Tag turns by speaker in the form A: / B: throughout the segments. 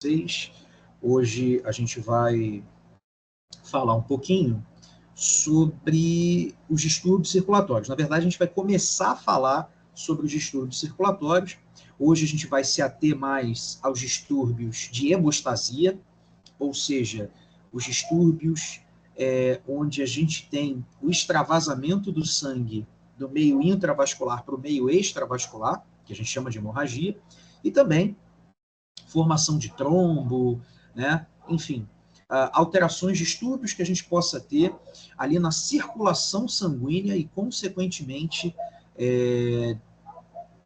A: vocês. Hoje a gente vai falar um pouquinho sobre os distúrbios circulatórios. Na verdade, a gente vai começar a falar sobre os distúrbios circulatórios. Hoje a gente vai se ater mais aos distúrbios de hemostasia, ou seja, os distúrbios onde a gente tem o extravasamento do sangue do meio intravascular para o meio extravascular, que a gente chama de hemorragia, e também formação de trombo, né? Enfim, alterações, distúrbios que a gente possa ter ali na circulação sanguínea e, consequentemente,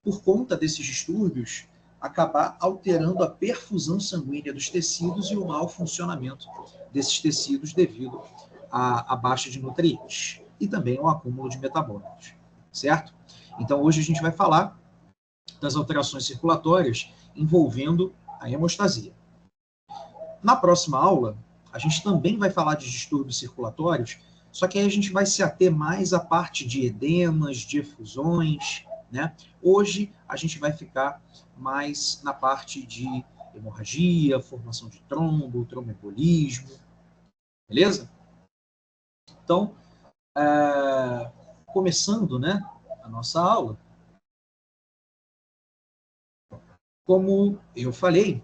A: por conta desses distúrbios, acabar alterando a perfusão sanguínea dos tecidos e o mau funcionamento desses tecidos devido à baixa de nutrientes e também ao acúmulo de metabólitos, certo? Então, hoje a gente vai falar das alterações circulatórias envolvendo a hemostasia. Na próxima aula, a gente também vai falar de distúrbios circulatórios, só que aí a gente vai se ater mais à parte de edemas, de efusões, né? Hoje a gente vai ficar mais na parte de hemorragia, formação de trombo, tromboembolismo, beleza? Então, começando, né, a nossa aula, como eu falei,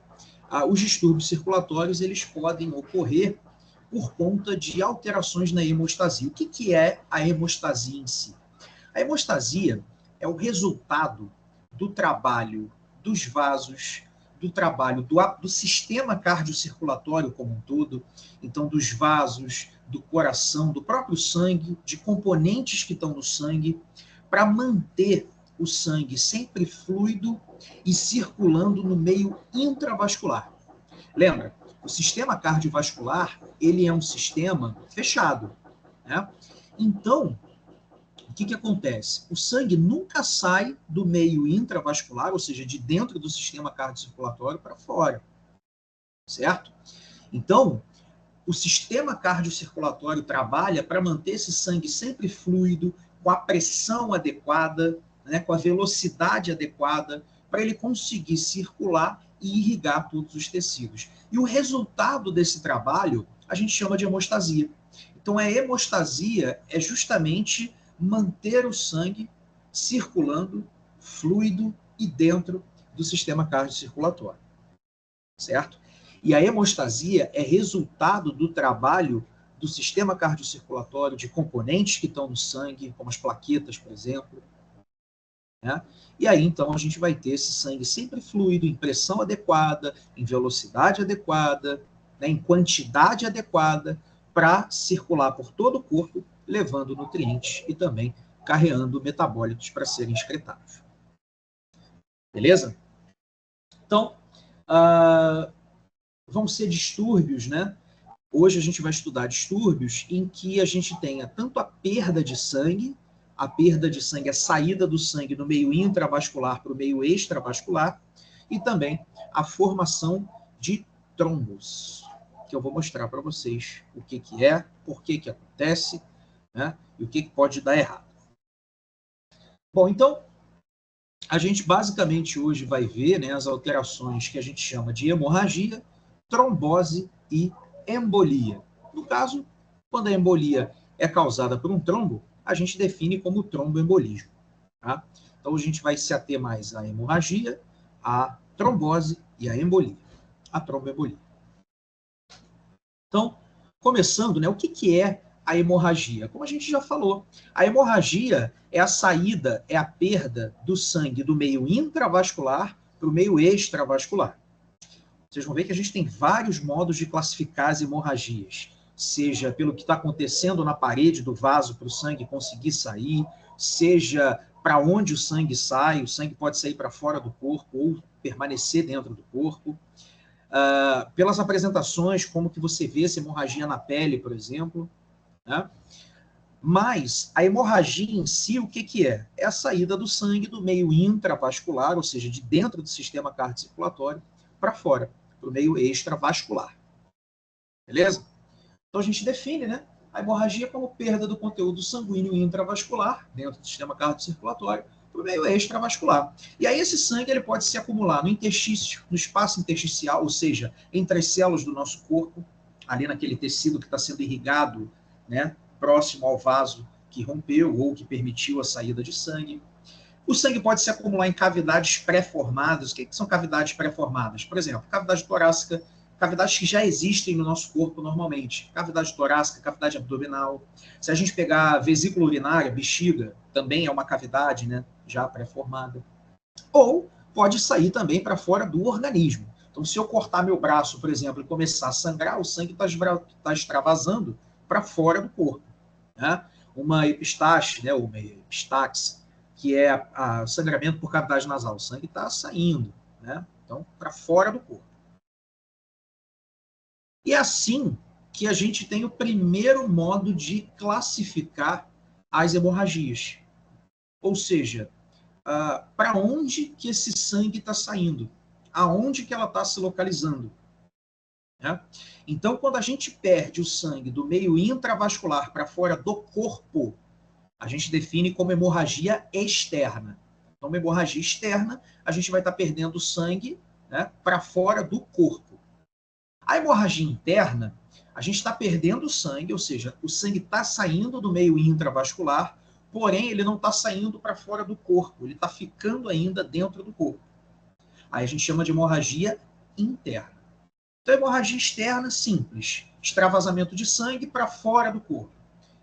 A: os distúrbios circulatórios eles podem ocorrer por conta de alterações na hemostasia. O que é a hemostasia em si? A hemostasia é o resultado do trabalho dos vasos, do trabalho do sistema cardiocirculatório como um todo, então dos vasos, do coração, do próprio sangue, de componentes que estão no sangue, para manter o sangue sempre fluido e circulando no meio intravascular. Lembra, o sistema cardiovascular, ele é um sistema fechado, né? Então, o que acontece? O sangue nunca sai do meio intravascular, ou seja, de dentro do sistema cardiocirculatório para fora, certo? Então, o sistema cardiocirculatório trabalha para manter esse sangue sempre fluido, com a pressão adequada, né, com a velocidade adequada, para ele conseguir circular e irrigar todos os tecidos. E o resultado desse trabalho a gente chama de hemostasia. Então, a hemostasia é justamente manter o sangue circulando, fluido e dentro do sistema cardiocirculatório, certo? E a hemostasia é resultado do trabalho do sistema cardiocirculatório, de componentes que estão no sangue, como as plaquetas, por exemplo, né? E aí, então, a gente vai ter esse sangue sempre fluido, em pressão adequada, em velocidade adequada, né, em quantidade adequada, para circular por todo o corpo, levando nutrientes e também carreando metabólitos para serem excretados. Beleza? Então, vão ser distúrbios, né? Hoje a gente vai estudar distúrbios em que a gente tenha tanto a perda de sangue, a saída do sangue do meio intravascular para o meio extravascular, e também a formação de trombos, que eu vou mostrar para vocês o que é, por que acontece, né, e o que pode dar errado. Bom, então, a gente basicamente hoje vai ver, né, as alterações que a gente chama de hemorragia, trombose e embolia. No caso, quando a embolia é causada por um trombo, a gente define como tromboembolismo. Tá? Então, a gente vai se ater mais à hemorragia, à trombose e à embolia, a tromboembolia. Então, começando, né, o que é a hemorragia? Como a gente já falou, a hemorragia é a saída, é a perda do sangue do meio intravascular para o meio extravascular. Vocês vão ver que a gente tem vários modos de classificar as hemorragias, seja pelo que está acontecendo na parede do vaso para o sangue conseguir sair, seja para onde o sangue pode sair para fora do corpo ou permanecer dentro do corpo. Pelas apresentações, como que você vê essa hemorragia na pele, por exemplo, né? Mas a hemorragia em si, o que é? É a saída do sangue do meio intravascular, ou seja, de dentro do sistema cardiocirculatório, para fora, para o meio extravascular. Beleza? Então a gente define, né, a hemorragia como perda do conteúdo sanguíneo intravascular, dentro do sistema cardiocirculatório, para o meio extravascular. E aí esse sangue ele pode se acumular no interstício, no espaço intersticial, ou seja, entre as células do nosso corpo, ali naquele tecido que está sendo irrigado, né, próximo ao vaso que rompeu ou que permitiu a saída de sangue. O sangue pode se acumular em cavidades pré-formadas. O que são cavidades pré-formadas? Por exemplo, cavidade torácica, cavidades que já existem no nosso corpo normalmente. Cavidade torácica, cavidade abdominal. Se a gente pegar vesícula urinária, bexiga, também é uma cavidade, né, já pré-formada. Ou pode sair também para fora do organismo. Então, se eu cortar meu braço, por exemplo, e começar a sangrar, o sangue está extravasando para fora do corpo. Né? Uma epistaxe, né, uma epistaxe, que é o sangramento por cavidade nasal. O sangue está saindo, né? Então, para fora do corpo. E é assim que a gente tem o primeiro modo de classificar as hemorragias. Ou seja, para onde que esse sangue está saindo? Aonde que ela está se localizando? Né? Então, quando a gente perde o sangue do meio intravascular para fora do corpo, a gente define como hemorragia externa. Então, uma hemorragia externa, a gente vai estar perdendo sangue, né, para fora do corpo. A hemorragia interna, a gente está perdendo sangue, ou seja, o sangue está saindo do meio intravascular, porém ele não está saindo para fora do corpo, ele está ficando ainda dentro do corpo. Aí a gente chama de hemorragia interna. Então, hemorragia externa, simples, extravasamento de sangue para fora do corpo.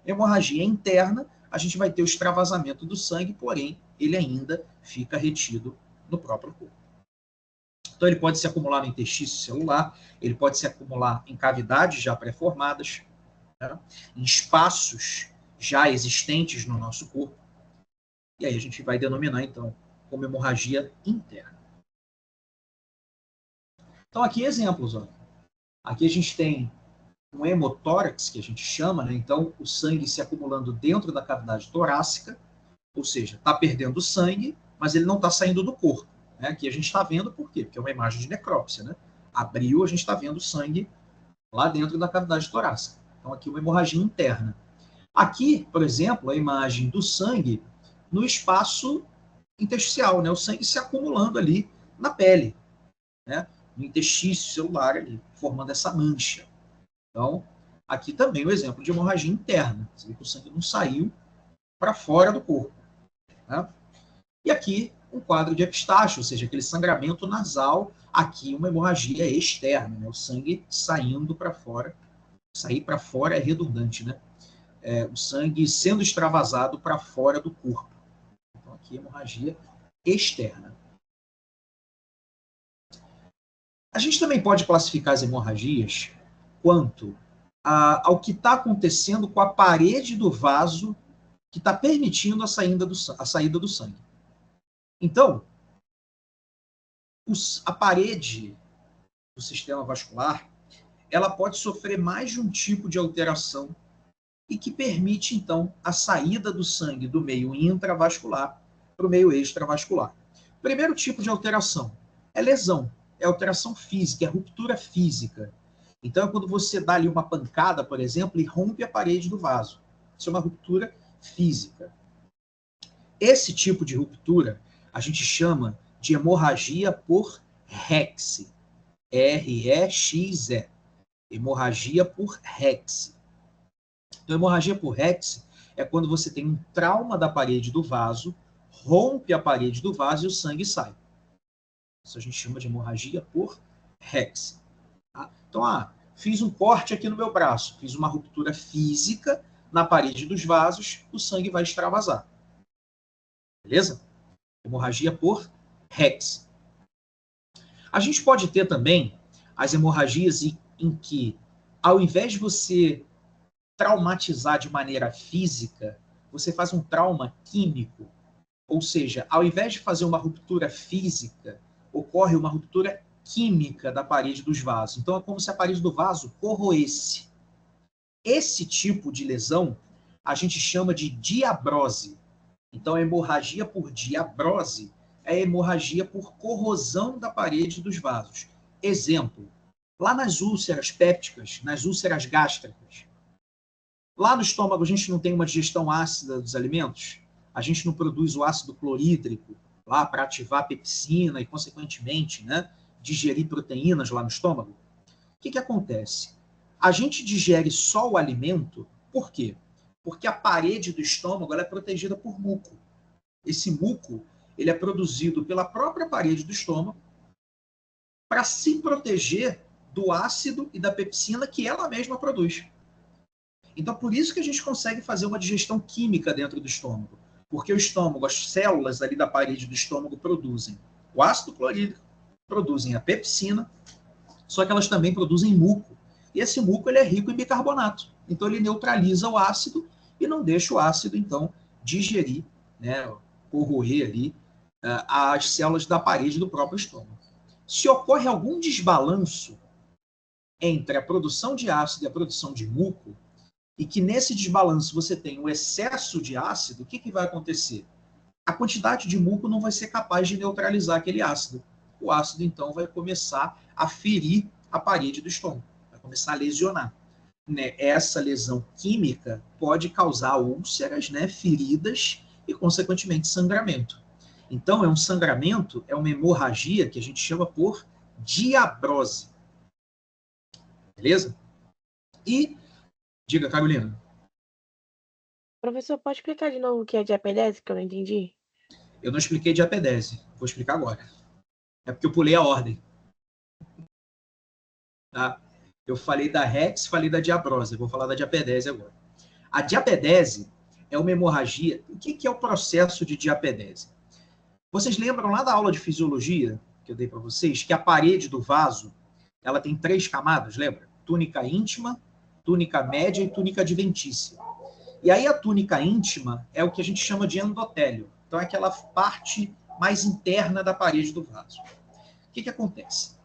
A: Hemorragia interna, a gente vai ter o extravasamento do sangue, porém, ele ainda fica retido no próprio corpo. Então, ele pode se acumular no interstício celular, ele pode se acumular em cavidades já pré-formadas, né, em espaços já existentes no nosso corpo. E aí a gente vai denominar, então, como hemorragia interna. Então, aqui exemplos. Ó. Aqui a gente tem um hemotórax, que a gente chama, né? Então, o sangue se acumulando dentro da cavidade torácica, ou seja, está perdendo sangue, mas ele não está saindo do corpo. Né? Aqui a gente está vendo por quê? Porque é uma imagem de necrópsia. Né? Abriu, a gente está vendo sangue lá dentro da cavidade torácica. Então, aqui uma hemorragia interna. Aqui, por exemplo, a imagem do sangue no espaço intersticial, né? O sangue se acumulando ali na pele, né? No intestício celular ali, formando essa mancha. Então, aqui também o exemplo de hemorragia interna. Você vê que o sangue não saiu para fora do corpo. Né? E aqui um quadro de epistaxe, ou seja, aquele sangramento nasal. Aqui uma hemorragia externa, né? O sangue saindo para fora. Sair para fora é redundante, né? O sangue sendo extravasado para fora do corpo. Então, aqui hemorragia externa. A gente também pode classificar as hemorragias quanto ao que está acontecendo com a parede do vaso que está permitindo a saída do sangue. Então, a parede do sistema vascular, ela pode sofrer mais de um tipo de alteração e que permite, então, a saída do sangue do meio intravascular para o meio extravascular. O primeiro tipo de alteração é lesão, é alteração física, é ruptura física. Então, é quando você dá ali uma pancada, por exemplo, e rompe a parede do vaso. Isso é uma ruptura física. Esse tipo de ruptura a gente chama de hemorragia por Rexe. R-E-X-E. Hemorragia por Rexe. Então, hemorragia por Rexe é quando você tem um trauma da parede do vaso, rompe a parede do vaso e o sangue sai. Isso a gente chama de hemorragia por Rexe. Tá? Então, fiz um corte aqui no meu braço, fiz uma ruptura física na parede dos vasos, o sangue vai extravasar. Beleza? Hemorragia por Rexe. A gente pode ter também as hemorragias em que, ao invés de você traumatizar de maneira física, você faz um trauma químico. Ou seja, ao invés de fazer uma ruptura física, ocorre uma ruptura química da parede dos vasos. Então, é como se a parede do vaso corroesse. Esse tipo de lesão a gente chama de diabrose. Então, a hemorragia por diabrose é a hemorragia por corrosão da parede dos vasos. Exemplo, lá nas úlceras pépticas, nas úlceras gástricas, lá no estômago a gente não tem uma digestão ácida dos alimentos? a gente não produz o ácido clorídrico lá para ativar a pepsina e, consequentemente, né, digerir proteínas lá no estômago? O que acontece? A gente digere só o alimento, por quê? Porque a parede do estômago ela é protegida por muco. Esse muco ele é produzido pela própria parede do estômago para se proteger do ácido e da pepsina que ela mesma produz. Então, por isso que a gente consegue fazer uma digestão química dentro do estômago. Porque o estômago, as células ali da parede do estômago produzem o ácido clorídrico, produzem a pepsina, só que elas também produzem muco. E esse muco ele é rico em bicarbonato. Então, ele neutraliza o ácido e não deixa o ácido, então, digerir, né, corroer ali as células da parede do próprio estômago. Se ocorre algum desbalanço entre a produção de ácido e a produção de muco, e que nesse desbalanço você tem um excesso de ácido, o que vai acontecer? A quantidade de muco não vai ser capaz de neutralizar aquele ácido. O ácido, então, vai começar a ferir a parede do estômago, vai começar a lesionar. Né? Essa lesão química pode causar úlceras, né, feridas e, consequentemente, sangramento. Então, é um sangramento, é uma hemorragia que a gente chama por diabrose. Beleza? E, diga, Carolina.
B: Professor, pode explicar de novo o que é diapedese, que eu não entendi?
A: Eu não expliquei diapedese, vou explicar agora. É porque eu pulei a ordem. Tá? Eu falei da Rex, falei da diabrose, eu vou falar da diapedese agora. A diapedese é uma hemorragia. O que é o processo de diapedese? Vocês lembram lá da aula de fisiologia que eu dei para vocês, que a parede do vaso ela tem 3 camadas, lembra? Túnica íntima, túnica média e túnica adventícia. E aí a túnica íntima é o que a gente chama de endotélio. Então é aquela parte mais interna da parede do vaso. O que acontece?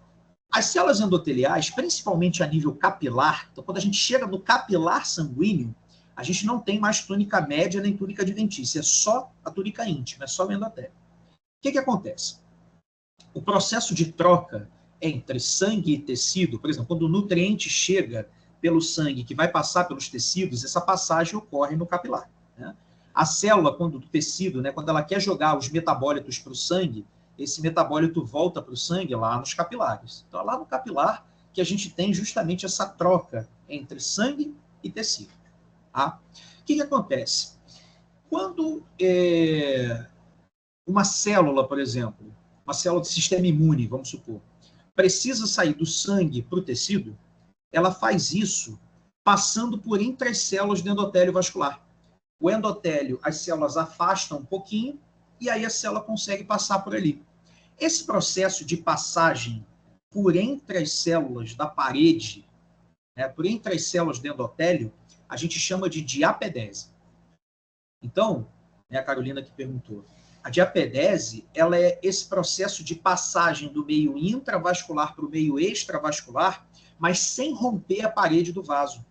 A: As células endoteliais, principalmente a nível capilar, então quando a gente chega no capilar sanguíneo, a gente não tem mais túnica média nem túnica adventícia, é só a túnica íntima, é só o endotélio. O que acontece? O processo de troca entre sangue e tecido, por exemplo, quando o nutriente chega pelo sangue, que vai passar pelos tecidos, essa passagem ocorre no capilar. Né? A célula, quando o tecido, né, quando ela quer jogar os metabólitos para o sangue, esse metabólito volta para o sangue lá nos capilares. Então, é lá no capilar que a gente tem justamente essa troca entre sangue e tecido. Tá? O que acontece? Quando uma célula, por exemplo, uma célula do sistema imune, vamos supor, precisa sair do sangue para o tecido, ela faz isso passando por entre as células do endotélio vascular. O endotélio, as células afastam um pouquinho e aí a célula consegue passar por ali. Esse processo de passagem por entre as células da parede, né, por entre as células do endotélio, a gente chama de diapedese. Então, né, a Carolina que perguntou, a diapedese ela é esse processo de passagem do meio intravascular para o meio extravascular, mas sem romper a parede do vaso.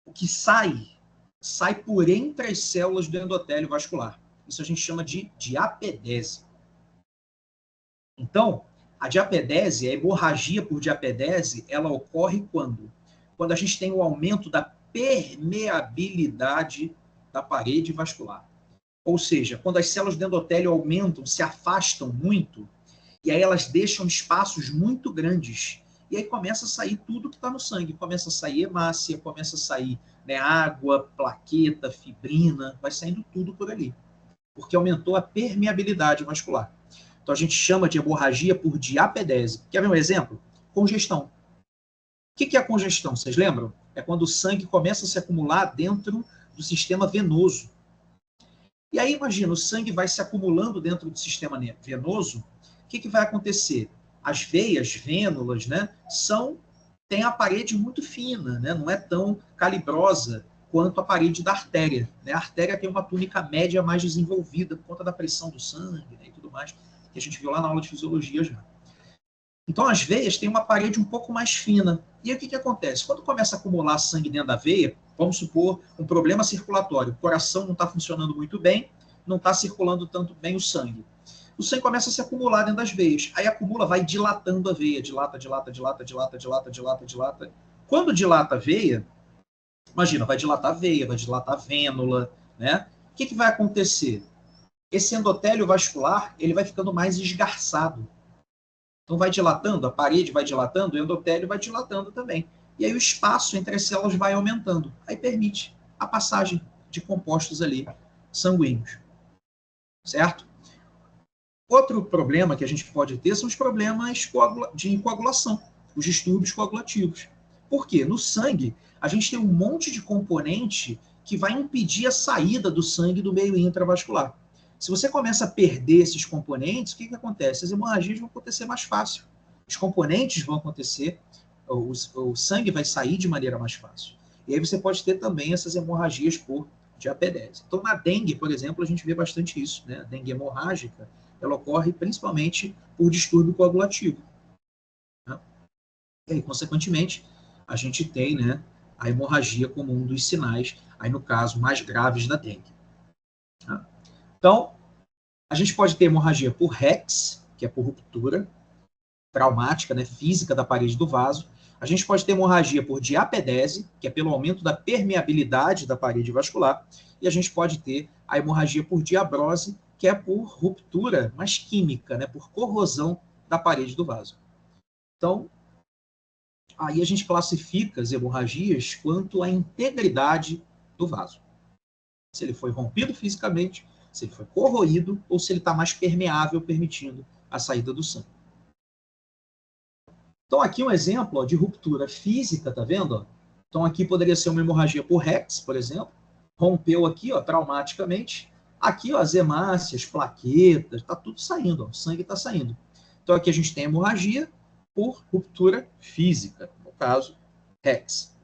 A: O que sai por entre as células do endotélio vascular. Isso a gente chama de diapedese. Então, a diapedese, a hemorragia por diapedese, ela ocorre quando? Quando a gente tem o aumento da permeabilidade da parede vascular. Ou seja, quando as células do endotélio aumentam, se afastam muito, e aí elas deixam espaços muito grandes. E aí começa a sair tudo que está no sangue. Começa a sair hemácia, começa a sair, né, água, plaqueta, fibrina, vai saindo tudo por ali. Porque aumentou a permeabilidade vascular. Então a gente chama de hemorragia por diapedese. Quer ver um exemplo? Congestão. O que é a congestão? Vocês lembram? É quando o sangue começa a se acumular dentro do sistema venoso. E aí, imagina, o sangue vai se acumulando dentro do sistema venoso, o que vai acontecer? As veias, vênulas, né, têm a parede muito fina, né, não é tão calibrosa quanto a parede da artéria. Né? A artéria tem uma túnica média mais desenvolvida por conta da pressão do sangue, né, e tudo mais, que a gente viu lá na aula de fisiologia já. Então, as veias têm uma parede um pouco mais fina. E aí, o que acontece? Quando começa a acumular sangue dentro da veia, vamos supor um problema circulatório, o coração não está funcionando muito bem, não está circulando tanto bem o sangue. O sangue começa a se acumular dentro das veias. Aí acumula, vai dilatando a veia. Dilata. Quando dilata a veia, imagina, vai dilatar a veia, vai dilatar a vênula, né? que vai acontecer? Esse endotélio vascular ele vai ficando mais esgarçado. Então vai dilatando, a parede vai dilatando, o endotélio vai dilatando também. E aí o espaço entre as células vai aumentando. Aí permite a passagem de compostos ali sanguíneos. Certo? Outro problema que a gente pode ter são os problemas de coagulação, os distúrbios coagulativos. Por quê? No sangue, a gente tem um monte de componente que vai impedir a saída do sangue do meio intravascular. Se você começa a perder esses componentes, o que acontece? As hemorragias vão acontecer mais fácil. Os componentes vão acontecer, o sangue vai sair de maneira mais fácil. E aí você pode ter também essas hemorragias por diapedese. Então, na dengue, por exemplo, a gente vê bastante isso, né? A dengue hemorrágica, ela ocorre principalmente por distúrbio coagulativo. Né? E aí, consequentemente, a gente tem, né, a hemorragia como um dos sinais, aí no caso, mais graves da dengue. Né? Então, a gente pode ter hemorragia por REX, que é por ruptura traumática, né, física da parede do vaso. A gente pode ter hemorragia por diapedese, que é pelo aumento da permeabilidade da parede vascular. E a gente pode ter a hemorragia por diabrose, que é por ruptura, mas química, né, por corrosão da parede do vaso. Então, aí a gente classifica as hemorragias quanto à integridade do vaso. Se ele foi rompido fisicamente, se ele foi corroído, ou se ele está mais permeável, permitindo a saída do sangue. Então, aqui um exemplo de ruptura física, tá vendo? Então, aqui poderia ser uma hemorragia por REX, por exemplo. Rompeu aqui, ó, traumaticamente. Aqui, ó, as hemácias, plaquetas, tá tudo saindo, ó, o sangue está saindo. Então, aqui a gente tem hemorragia por ruptura física, no caso, REX.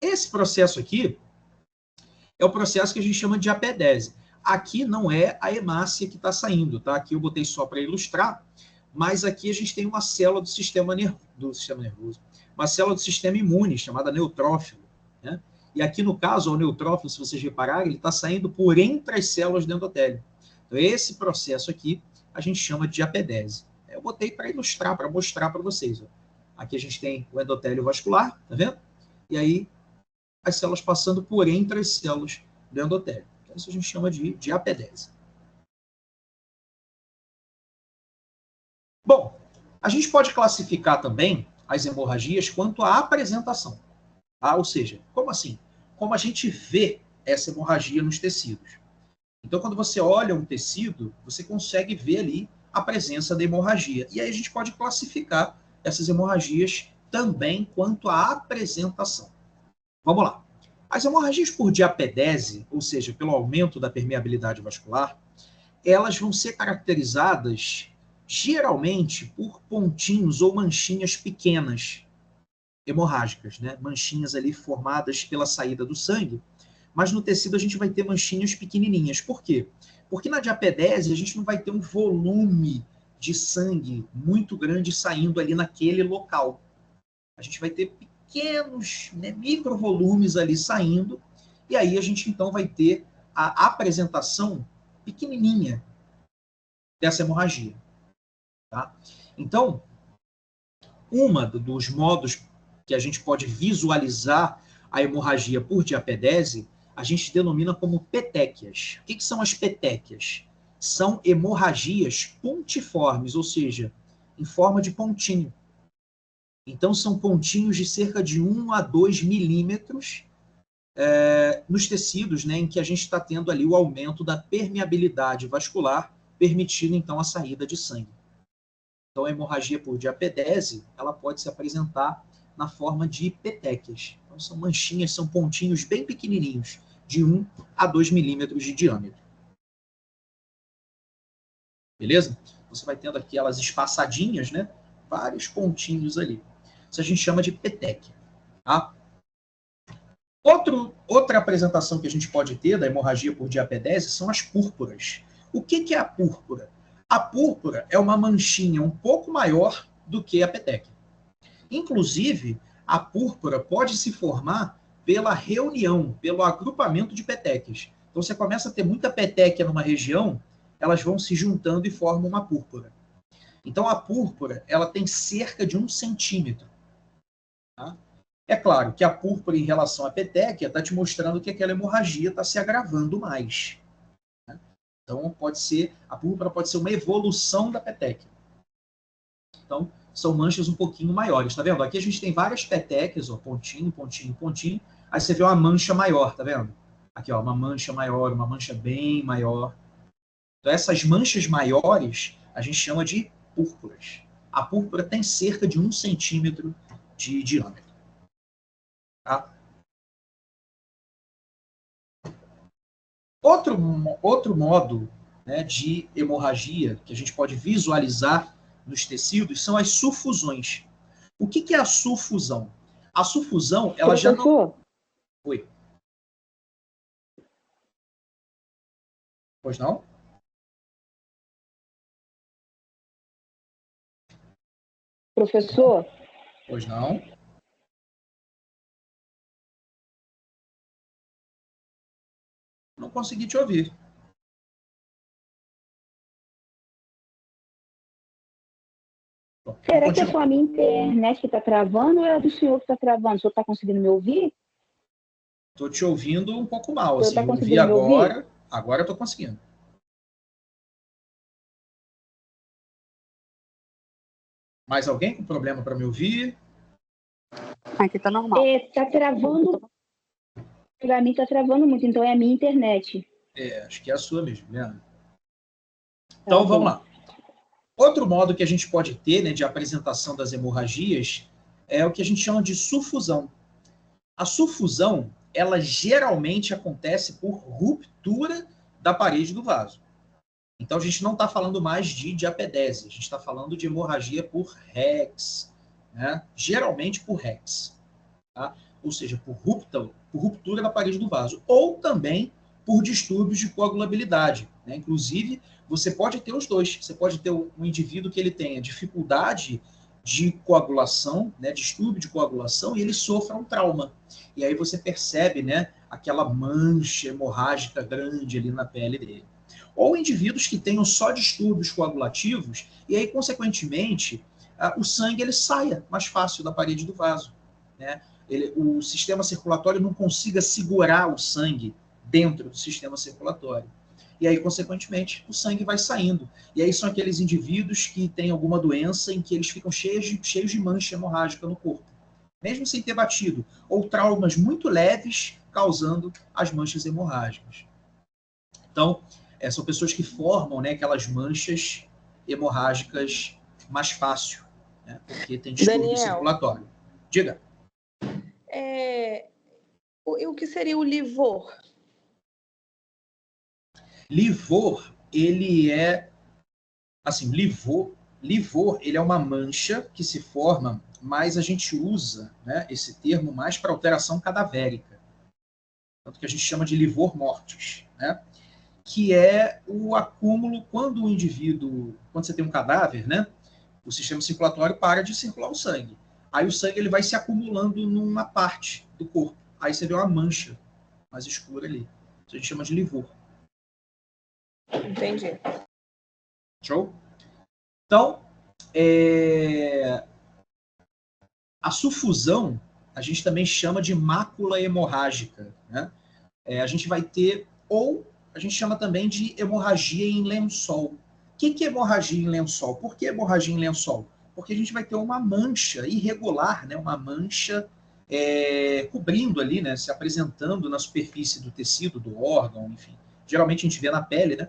A: Esse processo aqui é o processo que a gente chama de diapedese. Aqui não é a hemácia que está saindo, tá? Aqui eu botei só para ilustrar, mas aqui a gente tem uma célula do sistema nervoso, uma célula do sistema imune, chamada neutrófilo, né? E aqui no caso, o neutrófilo, se vocês repararem, ele está saindo por entre as células do endotélio. Então, esse processo aqui a gente chama de diapedese. Eu botei para ilustrar, para mostrar para vocês. Ó. Aqui a gente tem o endotélio vascular, tá vendo? E aí, as células passando por entre as células do endotélio. Então, isso a gente chama de diapedese. Bom, a gente pode classificar também as hemorragias quanto à apresentação. Tá? Ou seja, como assim? Como a gente vê essa hemorragia nos tecidos. Então, quando você olha um tecido, você consegue ver ali a presença da hemorragia. E aí a gente pode classificar essas hemorragias também quanto à apresentação. Vamos lá. As hemorragias por diapedese, ou seja, pelo aumento da permeabilidade vascular, elas vão ser caracterizadas geralmente por pontinhos ou manchinhas pequenas, hemorrágicas, né? Manchinhas ali formadas pela saída do sangue, mas no tecido a gente vai ter manchinhas pequenininhas. Por quê? Porque na diapedese a gente não vai ter um volume de sangue muito grande saindo ali naquele local. A gente vai ter pequenos, né, microvolumes ali saindo, e aí a gente então vai ter a apresentação pequenininha dessa hemorragia. Tá? Então, uma dos modos que a gente pode visualizar a hemorragia por diapedese, a gente denomina como petequias. O que são as petequias? São hemorragias pontiformes, ou seja, em forma de pontinho. Então, são pontinhos de cerca de 1 a 2 milímetros nos tecidos, né, em que a gente está tendo ali o aumento da permeabilidade vascular, permitindo, então, a saída de sangue. Então, a hemorragia por diapedese, ela pode se apresentar na forma de petequias. Então, são manchinhas, são pontinhos bem pequenininhos, de 1 a 2 milímetros de diâmetro. Beleza? Você vai tendo aqui elas espaçadinhas, né? Vários pontinhos ali. Isso a gente chama de petequia. Tá? Outra apresentação que a gente pode ter da hemorragia por diapedese são as púrpuras. O que é a púrpura? A púrpura é uma manchinha um pouco maior do que a petequia. Inclusive, a púrpura pode se formar pela reunião, pelo agrupamento de petequias. Então, você começa a ter muita petequia numa região, elas vão se juntando e formam uma púrpura. Então, a púrpura ela tem cerca de 1 centímetro. Tá? É claro que a púrpura em relação à petequia está te mostrando que aquela hemorragia está se agravando mais. Né? Então, a púrpura pode ser uma evolução da petequia. Então, são manchas um pouquinho maiores, tá vendo? Aqui a gente tem várias petequias, ó, pontinho, pontinho, pontinho. Aí você vê uma mancha maior, tá vendo? Aqui, ó, uma mancha maior, uma mancha bem maior. Então, essas manchas maiores a gente chama de púrpuras. A púrpura tem cerca de 1 centímetro de diâmetro. Tá? Outro modo, né, de hemorragia que a gente pode visualizar nos tecidos são as sufusões. O que é a sufusão? A sufusão, ela já não... Oi. Pois não?
C: Professor?
A: Pois não? Não consegui te ouvir.
C: Será que é só a minha internet que está travando ou é a do senhor que está travando? O senhor está conseguindo me ouvir?
A: Estou te ouvindo um pouco mal.
C: O senhor
A: Assim,
C: está
A: eu ouvi
C: conseguindo me ouvir?
A: agora. Agora eu estou conseguindo. Mais alguém com problema para me ouvir?
B: Aqui tá normal.
C: Está travando. Para mim está travando muito, então é a minha internet.
A: Acho que é a sua mesmo, Leandro. Então, vamos lá. Outro modo que a gente pode ter, né, de apresentação das hemorragias é o que a gente chama de sufusão. A sufusão, ela geralmente acontece por ruptura da parede do vaso. Então, a gente não está falando mais de diapedese, a gente está falando de hemorragia por Rex, né? Geralmente por Rex, tá? Ou seja, por ruptura da parede do vaso, ou também por distúrbios de coagulabilidade, né? Inclusive, você pode ter os dois. Você pode ter um indivíduo que ele tenha dificuldade de coagulação, né, distúrbio de coagulação, e ele sofra um trauma. E aí você percebe, né, aquela mancha hemorrágica grande ali na pele dele. Ou indivíduos que tenham só distúrbios coagulativos, e aí, consequentemente, o sangue ele saia mais fácil da parede do vaso, né? O sistema circulatório não consiga segurar o sangue dentro do sistema circulatório. E aí, consequentemente, o sangue vai saindo. E aí são aqueles indivíduos que têm alguma doença em que eles ficam cheios de mancha hemorrágica no corpo, mesmo sem ter batido, ou traumas muito leves causando as manchas hemorrágicas. Então, são pessoas que formam, né, aquelas manchas hemorrágicas mais fácil, né, porque tem distúrbio circulatório. Diga.
B: O que seria o livor?
A: Livor, ele é... Assim, livor, ele é uma mancha que se forma, mas a gente usa, né, esse termo mais para alteração cadavérica. Tanto que a gente chama de livor mortis, né? Que é o acúmulo quando o indivíduo, quando você tem um cadáver, né, o sistema circulatório para de circular o sangue. Aí o sangue ele vai se acumulando numa parte do corpo. Aí você vê uma mancha mais escura ali. Isso a gente chama de livor.
B: Entendi.
A: Show? Então, a sufusão a gente também chama de mácula hemorrágica, né? A gente vai ter, ou a gente chama também de hemorragia em lençol. O que é hemorragia em lençol? Por que hemorragia em lençol? Porque a gente vai ter uma mancha irregular, né? Uma mancha cobrindo ali, né? Se apresentando na superfície do tecido, do órgão, enfim. Geralmente a gente vê na pele, né?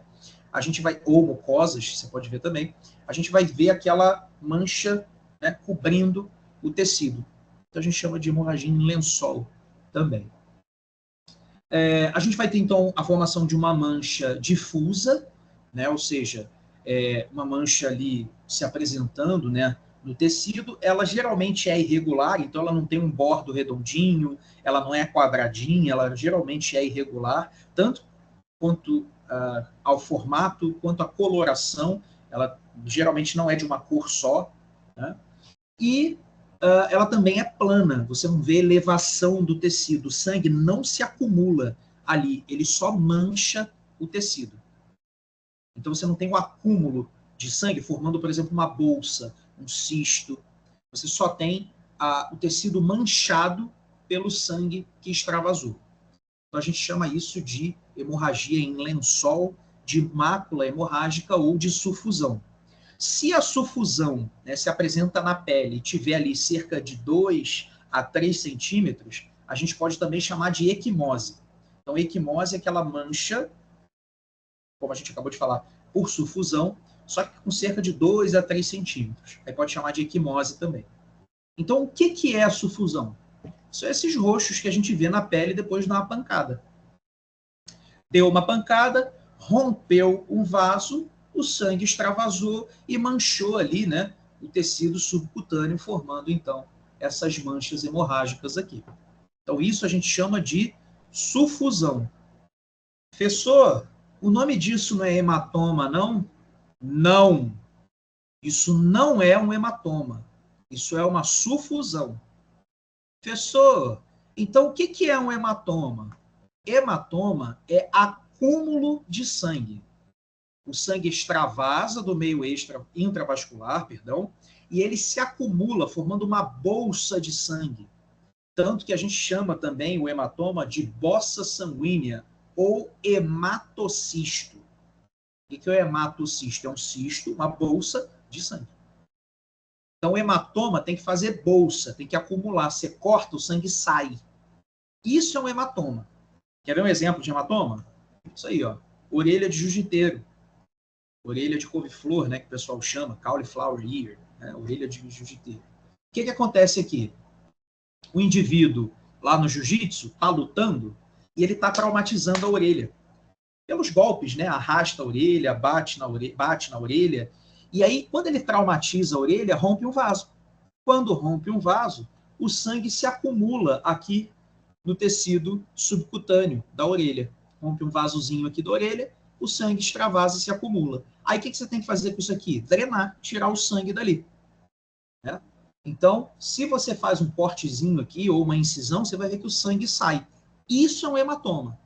A: A gente vai, ou mucosas, você pode ver também, a gente vai ver aquela mancha, né, cobrindo o tecido. Então a gente chama de hemorragia em lençol também. A gente vai ter, então, a formação de uma mancha difusa, né? Ou seja, uma mancha ali se apresentando, né, no tecido. Ela geralmente é irregular, então ela não tem um bordo redondinho, ela não é quadradinha, ela geralmente é irregular, tanto quanto ao formato, quanto à coloração. Ela geralmente não é de uma cor só, né? E ela também é plana, você não vê elevação do tecido, o sangue não se acumula ali, ele só mancha o tecido. Então você não tem um acúmulo de sangue formando, por exemplo, uma bolsa, um cisto, você só tem o tecido manchado pelo sangue que extravasou. Então, a gente chama isso de hemorragia em lençol, de mácula hemorrágica ou de sufusão. Se a sufusão, né, se apresenta na pele e tiver ali cerca de 2 a 3 centímetros, a gente pode também chamar de equimose. Então, equimose é aquela mancha, como a gente acabou de falar, por sufusão, só que com cerca de 2 a 3 centímetros. Aí pode chamar de equimose também. Então, o que é a sufusão? São esses roxos que a gente vê na pele depois de dar uma pancada. Deu uma pancada, rompeu um vaso, o sangue extravasou e manchou ali, né, o tecido subcutâneo, formando, então, essas manchas hemorrágicas aqui. Então, isso a gente chama de sufusão. Professor, o nome disso não é hematoma, não? Não. Isso não é um hematoma. Isso é uma sufusão. Professor, então o que é um hematoma? Hematoma é acúmulo de sangue. O sangue extravasa do meio intravascular, e ele se acumula, formando uma bolsa de sangue. Tanto que a gente chama também o hematoma de bossa sanguínea ou hematocisto. O que é o hematocisto? É um cisto, uma bolsa de sangue. Então, o hematoma tem que fazer bolsa, tem que acumular. Você corta, o sangue sai. Isso é um hematoma. Quer ver um exemplo de hematoma? Isso aí, ó. Orelha de jiu-jiteiro. Orelha de couve-flor, né, que o pessoal chama, cauliflower ear, né, orelha de jiu-jiteiro. O que acontece aqui? O indivíduo lá no jiu-jitsu está lutando e ele está traumatizando a orelha. Pelos golpes, né? Arrasta a orelha, bate na orelha. E aí, quando ele traumatiza a orelha, rompe um vaso. Quando rompe um vaso, o sangue se acumula aqui no tecido subcutâneo da orelha. Rompe um vasozinho aqui da orelha, o sangue extravasa e se acumula. Aí, o que você tem que fazer com isso aqui? Drenar, tirar o sangue dali. Né? Então, se você faz um cortezinho aqui ou uma incisão, você vai ver que o sangue sai. Isso é um hematoma.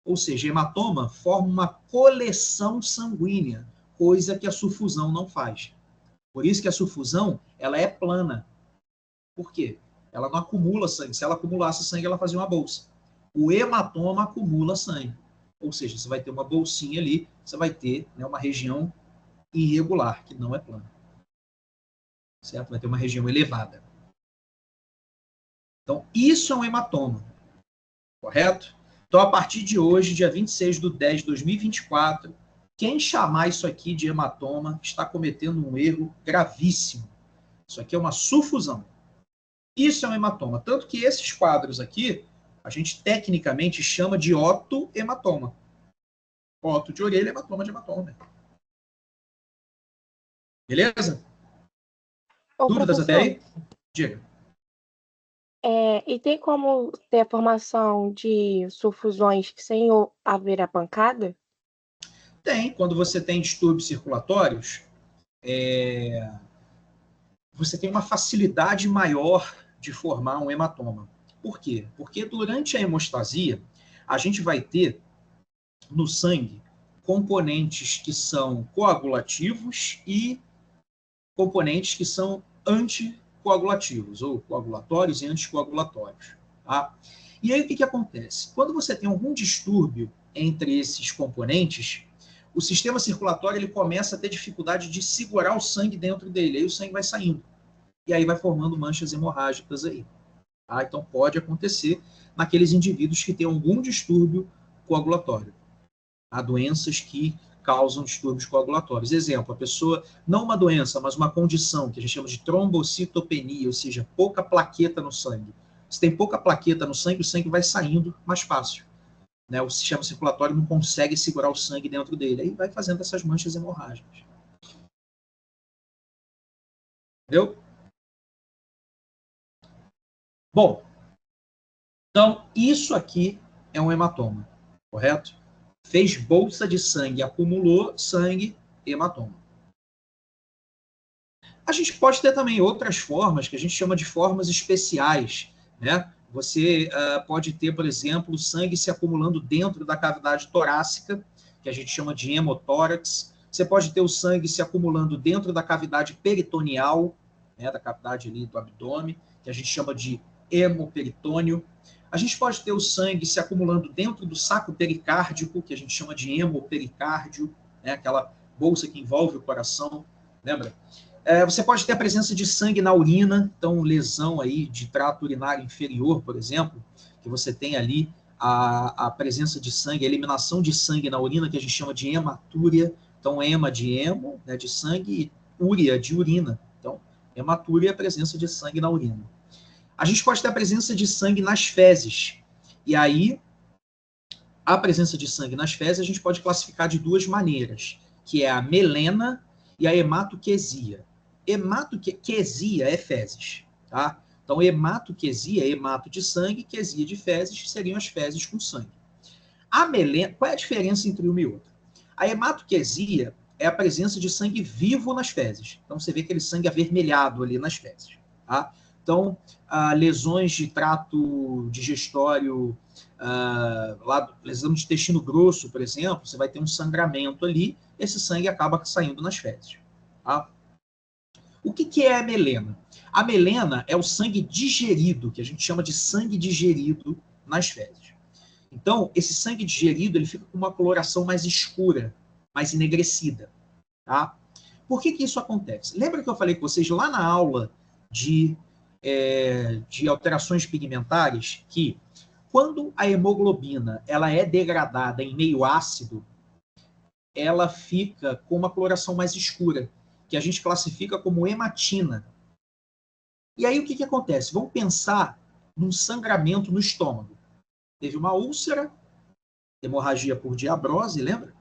A: Ou seja, hematoma forma uma coleção sanguínea, coisa que a sufusão não faz. Por isso que a sufusão ela é plana. Por quê? Ela não acumula sangue. Se ela acumulasse sangue, ela fazia uma bolsa. O hematoma acumula sangue. Ou seja, você vai ter uma bolsinha ali, você vai ter, né, uma região irregular, que não é plana. Certo? Vai ter uma região elevada. Então, isso é um hematoma. Correto? Então, a partir de hoje, dia 26/10/2024, quem chamar isso aqui de hematoma está cometendo um erro gravíssimo. Isso aqui é uma sufusão. Isso é um hematoma. Tanto que esses quadros aqui, a gente tecnicamente chama de otohematoma. Oto de orelha, hematoma de hematoma. Beleza?
B: Ô,
A: Dúvidas até aí? Diga.
B: E tem como ter a formação de sufusões sem haver a pancada?
A: Tem. Quando você tem distúrbios circulatórios, você tem uma facilidade maior de formar um hematoma. Por quê? Porque durante a hemostasia, a gente vai ter no sangue componentes que são coagulativos e componentes que são anticoagulativos, ou coagulatórios e anticoagulatórios. Tá? E aí o que acontece? Quando você tem algum distúrbio entre esses componentes, o sistema circulatório ele começa a ter dificuldade de segurar o sangue dentro dele, aí o sangue vai saindo. E aí vai formando manchas hemorrágicas aí. Tá? Então pode acontecer naqueles indivíduos que têm algum distúrbio coagulatório. Há doenças que causam distúrbios coagulatórios. Exemplo, a pessoa, não uma doença, mas uma condição que a gente chama de trombocitopenia, ou seja, pouca plaqueta no sangue. Se tem pouca plaqueta no sangue, o sangue vai saindo mais fácil. Né? O sistema circulatório não consegue segurar o sangue dentro dele. Aí vai fazendo essas manchas hemorrágicas. Entendeu? Bom, então isso aqui é um hematoma, correto? Fez bolsa de sangue, acumulou sangue, hematoma. A gente pode ter também outras formas, que a gente chama de formas especiais, né? Você pode ter, por exemplo, sangue se acumulando dentro da cavidade torácica, que a gente chama de hemotórax. Você pode ter o sangue se acumulando dentro da cavidade peritoneal, né, da cavidade ali do abdômen, que a gente chama de hemoperitônio. A gente pode ter o sangue se acumulando dentro do saco pericárdico, que a gente chama de hemopericárdio, né? Aquela bolsa que envolve o coração, lembra? Você pode ter a presença de sangue na urina, então lesão aí de trato urinário inferior, por exemplo, que você tem ali a presença de sangue, a eliminação de sangue na urina, que a gente chama de hematúria. Então, hema de hemo, né, de sangue, e úria de urina. Então, hematúria é a presença de sangue na urina. A gente pode ter a presença de sangue nas fezes. E aí, a presença de sangue nas fezes a gente pode classificar de duas maneiras, que é a melena e a hematoquesia. Hematoquesia é fezes, tá? Então, hematoquesia é hemato de sangue, quesia de fezes, seriam as fezes com sangue. A melena, qual é a diferença entre uma e outra? A hematoquesia é a presença de sangue vivo nas fezes. Então, você vê aquele sangue avermelhado ali nas fezes, tá? Então, lesões de trato digestório, lesão de intestino grosso, por exemplo, você vai ter um sangramento ali, esse sangue acaba saindo nas fezes, tá? O que é a melena? A melena é o sangue digerido, que a gente chama de sangue digerido nas fezes. Então, esse sangue digerido ele fica com uma coloração mais escura, mais enegrecida. Tá? Por que isso acontece? Lembra que eu falei com vocês lá na aula de alterações pigmentares que quando a hemoglobina ela é degradada em meio ácido, ela fica com uma coloração mais escura, que a gente classifica como hematina. E aí o que acontece? Vamos pensar num sangramento no estômago. Teve uma úlcera, hemorragia por diabrose, lembra?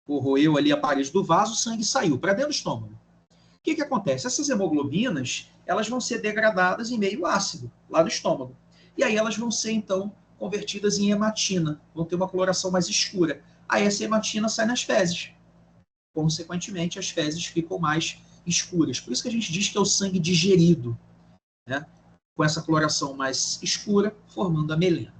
A: Corroeu ali a parede do vaso, o sangue saiu para dentro do estômago. O que acontece? Essas hemoglobinas, elas vão ser degradadas em meio ácido, lá no estômago. E aí elas vão ser, então, convertidas em hematina, vão ter uma coloração mais escura. Aí essa hematina sai nas fezes. Consequentemente, as fezes ficam mais escuras. Por isso que a gente diz que é o sangue digerido, né? Com essa coloração mais escura, formando a melena.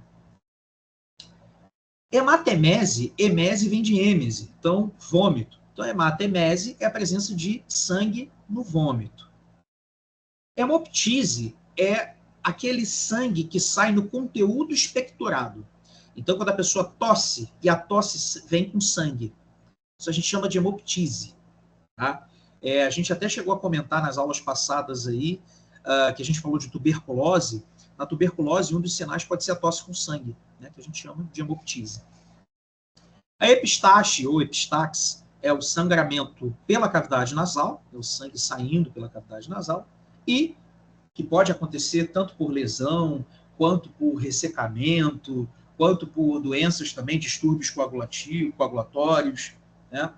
A: Hematemese, emese vem de êmese, então vômito. Então, hematemese é a presença de sangue no vômito. Hemoptise é aquele sangue que sai no conteúdo expectorado. Então, quando a pessoa tosse, e a tosse vem com sangue, isso a gente chama de hemoptise. Tá? A gente até chegou a comentar nas aulas passadas aí, que a gente falou de tuberculose. Na tuberculose, um dos sinais pode ser a tosse com sangue, né, que a gente chama de hemoptise. A epistaxe ou epistaxe é o sangramento pela cavidade nasal, é o sangue saindo pela cavidade nasal, e que pode acontecer tanto por lesão, quanto por ressecamento, quanto por doenças também, distúrbios coagulatórios, né?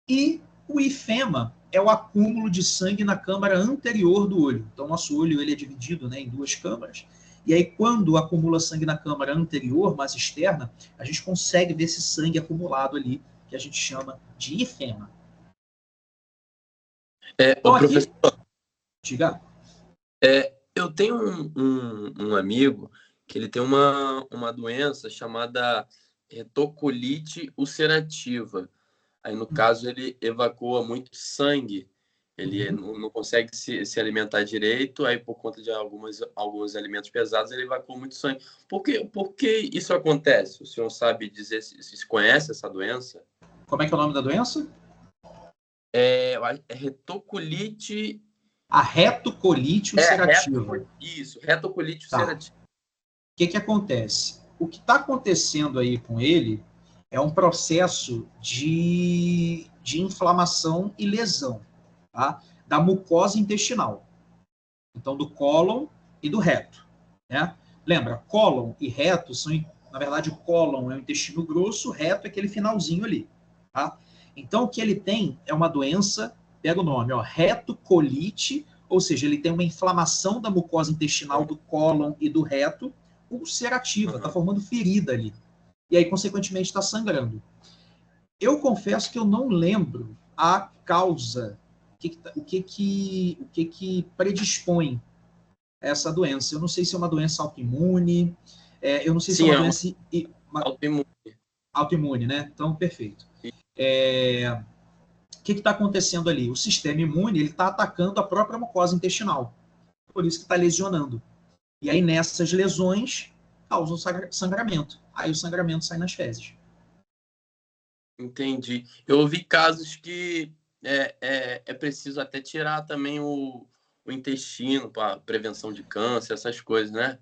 A: E o ifema é o acúmulo de sangue na câmara anterior do olho. Então, nosso olho ele é dividido, né, em duas câmaras. E aí, quando acumula sangue na câmara anterior, mais externa, a gente consegue ver esse sangue acumulado ali, que a gente chama de ifema.
D: Então, professor,
A: diga.
D: Eu tenho um amigo que ele tem uma doença chamada retocolite ulcerativa. Aí, no caso, ele evacua muito sangue. Ele não consegue se alimentar direito, aí por conta de alguns alimentos pesados, ele evacua muito sangue. Por que isso acontece? O senhor sabe dizer se conhece essa doença?
A: Como é que é o nome da doença?
D: É retocolite...
A: A retocolite ulcerativa.
D: Isso, retocolite ulcerativa.
A: O que acontece? O que está acontecendo aí com ele é um processo de inflamação e lesão, tá? Da mucosa intestinal. Então, do cólon e do reto, né? Lembra, cólon e reto são, na verdade, o cólon é o intestino grosso, o reto é aquele finalzinho ali, tá? Então, o que ele tem é uma doença, pega o nome, ó, retocolite, ou seja, ele tem uma inflamação da mucosa intestinal do cólon e do reto ulcerativa, está formando ferida ali. E aí, consequentemente, está sangrando. Eu confesso que eu não lembro a causa, o que predispõe essa doença. Eu não sei se é uma doença autoimune, eu não sei se é uma doença... Autoimune, né? Então, perfeito. O que está acontecendo ali? O sistema imune está atacando a própria mucosa intestinal. por isso que está lesionando. E aí, nessas lesões, causa o sangramento. Aí o sangramento sai nas fezes.
D: Entendi. Eu ouvi casos que é preciso até tirar também o intestino para prevenção de câncer, essas coisas, né?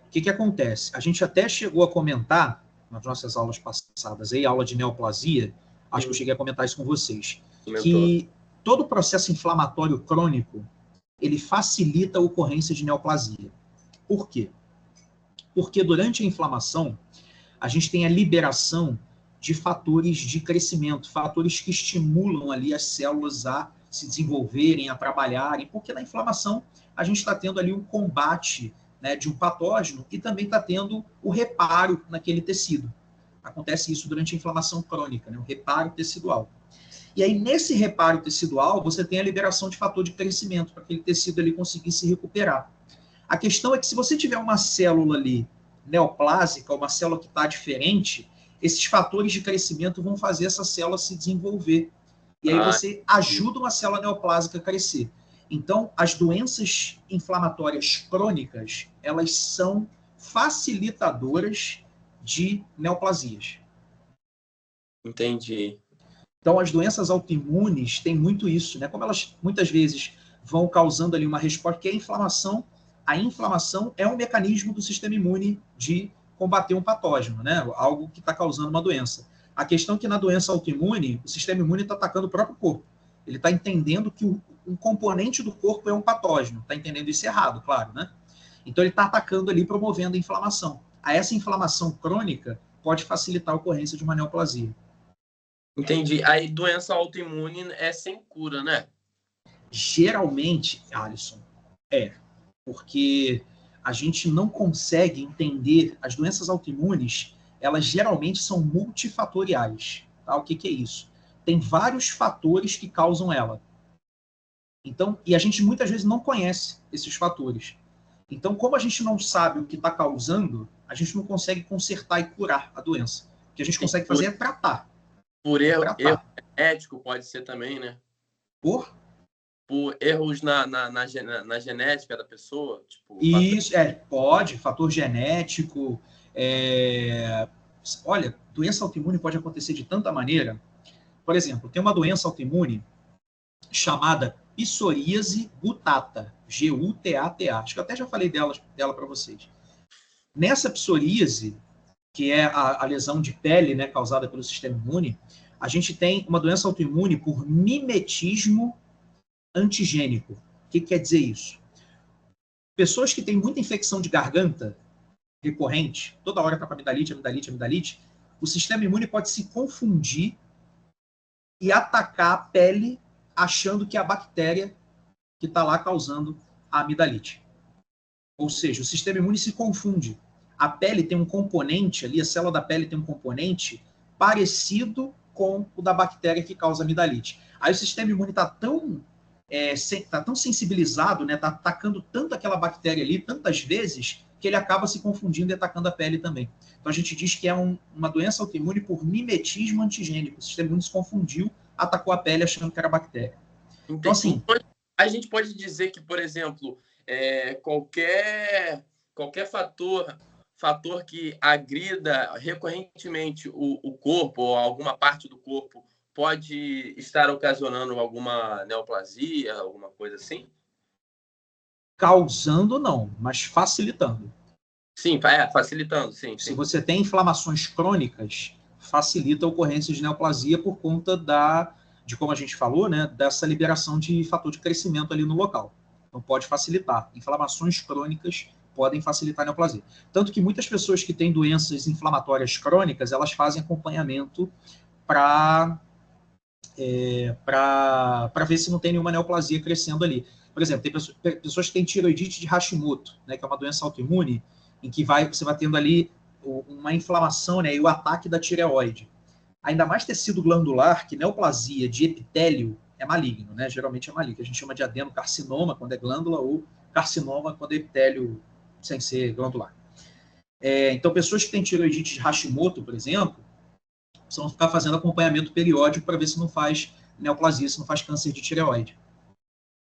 A: O que acontece? A gente até chegou a comentar, nas nossas aulas passadas, aí, aula de neoplasia, acho que eu cheguei a comentar isso com vocês, que todo processo inflamatório crônico, ele facilita a ocorrência de neoplasia. Por quê? Porque durante a inflamação, a gente tem a liberação de fatores de crescimento, fatores que estimulam ali as células a se desenvolverem, a trabalharem, porque na inflamação a gente está tendo ali um combate, né, de um patógeno e também está tendo o reparo naquele tecido. Acontece isso durante a inflamação crônica, né, o reparo tecidual. E aí, nesse reparo tecidual, você tem a liberação de fator de crescimento, para aquele tecido ali conseguir se recuperar. A questão é que se você tiver uma célula ali neoplásica, uma célula que está diferente, esses fatores de crescimento vão fazer essa célula se desenvolver. E aí você ajuda uma célula neoplásica a crescer. Então, as doenças inflamatórias crônicas, elas são facilitadoras de neoplasias.
D: Entendi.
A: Então, as doenças autoimunes têm muito isso, né? Como elas muitas vezes vão causando ali uma resposta, que é a inflamação é um mecanismo do sistema imune de combater um patógeno, né? Algo que está causando uma doença. A questão é que na doença autoimune, o sistema imune está atacando o próprio corpo. Ele está entendendo que um componente do corpo é um patógeno. Está entendendo isso errado, claro, né? Então, ele está atacando ali, promovendo a inflamação. Essa inflamação crônica pode facilitar a ocorrência de uma neoplasia.
D: Entendi. Aí, doença autoimune é sem cura, né?
A: Geralmente, Alisson, porque a gente não consegue entender as doenças autoimunes, elas geralmente são multifatoriais. Tá? O que é isso? Tem vários fatores que causam ela. Então, e a gente muitas vezes não conhece esses fatores. Então, como a gente não sabe o que está causando, a gente não consegue consertar e curar a doença. O que a gente consegue fazer é tratar.
D: Por erro genético pode ser também, né?
A: Por
D: erros na genética da pessoa? Tipo,
A: isso, pode, fator genético. Olha, doença autoimune pode acontecer de tanta maneira. Por exemplo, tem uma doença autoimune chamada psoríase gutata, G-U-T-A-T-A. Acho que eu até já falei dela para vocês. Nessa psoríase, que é a lesão de pele, né, causada pelo sistema imune, a gente tem uma doença autoimune por mimetismo antigênico. O que quer dizer isso? Pessoas que têm muita infecção de garganta recorrente, toda hora está com amidalite, o sistema imune pode se confundir e atacar a pele achando que é a bactéria que está lá causando a amidalite. Ou seja, o sistema imune se confunde. A pele tem um componente ali, a célula da pele tem um componente parecido com o da bactéria que causa amidalite. Aí o sistema imune está tão sensibilizado, né, tá atacando tanto aquela bactéria ali, tantas vezes, que ele acaba se confundindo e atacando a pele também. Então a gente diz que é uma doença autoimune por mimetismo antigênico. O sistema imune se confundiu, atacou a pele achando que era bactéria. Então, assim,
D: a gente pode dizer que, por exemplo, qualquer fator que agrida recorrentemente o corpo ou alguma parte do corpo pode estar ocasionando alguma neoplasia, alguma coisa assim?
A: Causando não, mas facilitando.
D: Sim, facilitando, sim.
A: Se você tem inflamações crônicas, facilita a ocorrência de neoplasia por conta de como a gente falou, né, dessa liberação de fator de crescimento ali no local. Então pode facilitar. Inflamações crônicas podem facilitar a neoplasia. Tanto que muitas pessoas que têm doenças inflamatórias crônicas, elas fazem acompanhamento para ver se não tem nenhuma neoplasia crescendo ali. Por exemplo, tem pessoas que têm tiroidite de Hashimoto, né, que é uma doença autoimune, em que você vai tendo ali uma inflamação, né, e o ataque da tireoide. Ainda mais tecido glandular, que neoplasia de epitélio é maligno, né? Geralmente é maligno. A gente chama de adenocarcinoma quando é glândula ou carcinoma quando é epitélio sem ser glandular. Então, pessoas que têm tiroidite de Hashimoto, por exemplo, precisam ficar fazendo acompanhamento periódico para ver se não faz neoplasia, se não faz câncer de tireoide.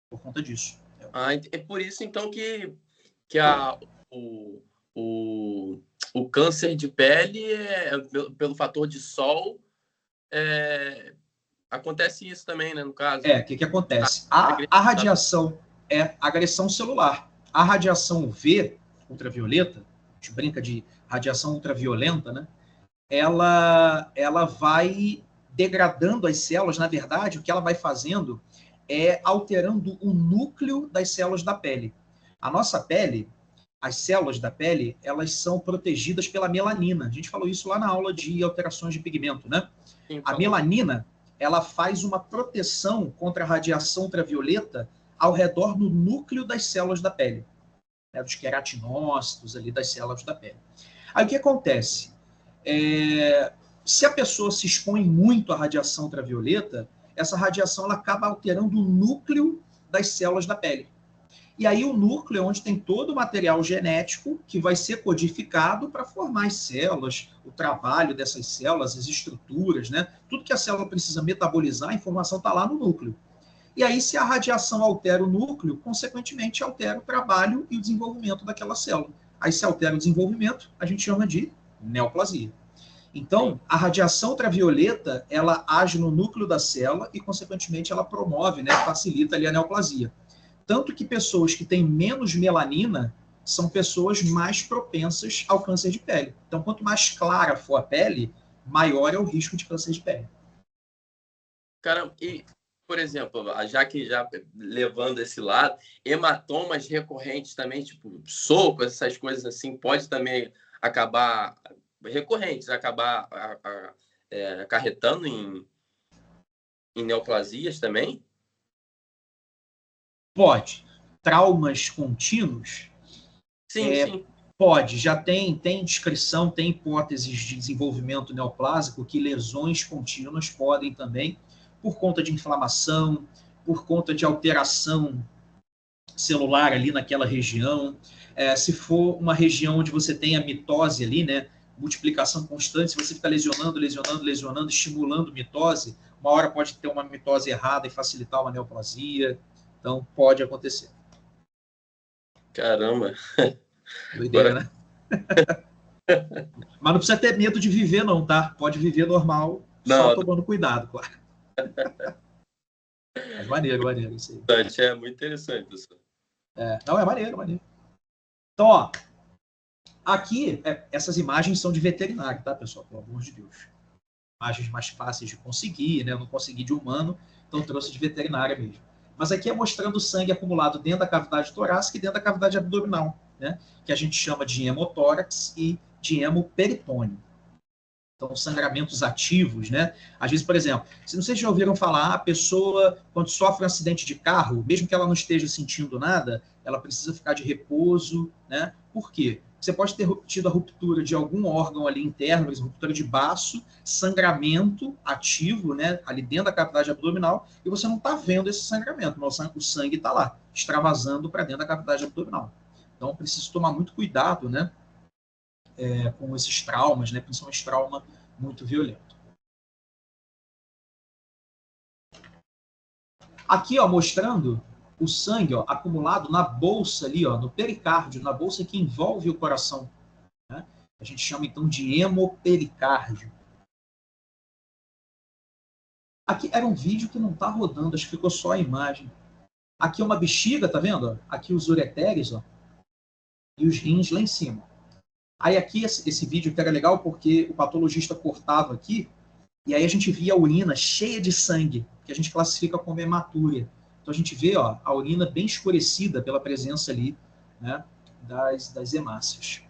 A: Por conta disso.
D: É por isso, então, que o câncer de pele, pelo fator de sol, acontece isso também, né, no caso.
A: O que acontece? A radiação é agressão celular. A radiação UV, ultravioleta, a gente brinca de radiação ultraviolenta, né? Ela vai degradando as células. Na verdade, o que ela vai fazendo é alterando o núcleo das células da pele. A nossa pele, as células da pele, elas são protegidas pela melanina. A gente falou isso lá na aula de alterações de pigmento, né?
D: Sim,
A: a melanina, ela faz uma proteção contra a radiação ultravioleta ao redor do núcleo das células da pele, né, dos queratinócitos ali das células da pele. Aí o que acontece? Se a pessoa se expõe muito à radiação ultravioleta, essa radiação ela acaba alterando o núcleo das células da pele. E aí o núcleo é onde tem todo o material genético que vai ser codificado para formar as células, o trabalho dessas células, as estruturas, né? Tudo que a célula precisa metabolizar, a informação está lá no núcleo. E aí, se a radiação altera o núcleo, consequentemente altera o trabalho e o desenvolvimento daquela célula. Aí, se altera o desenvolvimento, a gente chama de neoplasia. Então, a radiação ultravioleta, ela age no núcleo da célula e, consequentemente, ela promove, né, facilita ali a neoplasia. Tanto que pessoas que têm menos melanina são pessoas mais propensas ao câncer de pele. Então, quanto mais clara for a pele, maior é o risco de câncer de pele.
D: Caramba, e, por exemplo, já levando esse lado, hematomas recorrentes também, tipo socos, essas coisas assim, pode também acabar recorrentes, acabar acarretando em neoplasias também?
A: Pode. Traumas contínuos?
D: Sim.
A: Pode. Já tem descrição, tem hipóteses de desenvolvimento neoplásico que lesões contínuas podem também, por conta de inflamação, por conta de alteração celular ali naquela região. Se for uma região onde você tem a mitose ali, né, multiplicação constante, se você fica lesionando, estimulando mitose, uma hora pode ter uma mitose errada e facilitar uma neoplasia. Então, pode acontecer.
D: Caramba.
A: Doideira, agora... né? Mas não precisa ter medo de viver, não, tá? Pode viver normal, só tomando cuidado, claro. Mas maneiro isso aí.
D: É muito interessante, pessoal.
A: Não, é maneiro. Então, ó, aqui, essas imagens são de veterinário, tá, pessoal? Pelo amor de Deus. Imagens mais fáceis de conseguir, né? Eu não consegui de humano, então trouxe de veterinária mesmo. Mas aqui é mostrando o sangue acumulado dentro da cavidade torácica e dentro da cavidade abdominal, né? Que a gente chama de hemotórax e de hemoperitônio. Então, sangramentos ativos, né? Às vezes, por exemplo, se vocês já ouviram falar, a pessoa, quando sofre um acidente de carro, mesmo que ela não esteja sentindo nada, ela precisa ficar de repouso, né? Por quê? Você pode ter tido a ruptura de algum órgão ali interno, ruptura de baço, sangramento ativo, né, ali dentro da cavidade abdominal, e você não está vendo esse sangramento, mas o sangue está lá, extravasando para dentro da cavidade abdominal. Então, preciso tomar muito cuidado, né, com esses traumas, né, principalmente trauma muito violento. Aqui, ó, mostrando o sangue, ó, acumulado na bolsa ali, ó, no pericárdio, na bolsa que envolve o coração. Né? A gente chama então de hemopericárdio. Aqui era um vídeo que não está rodando, acho que ficou só a imagem. Aqui é uma bexiga, tá vendo? Aqui os ureteres, ó, e os rins lá em cima. Aí aqui esse vídeo que era legal porque o patologista cortava aqui e aí a gente via a urina cheia de sangue, que a gente classifica como hematúria. Então a gente vê, ó, a urina bem escurecida pela presença ali, né, das hemácias.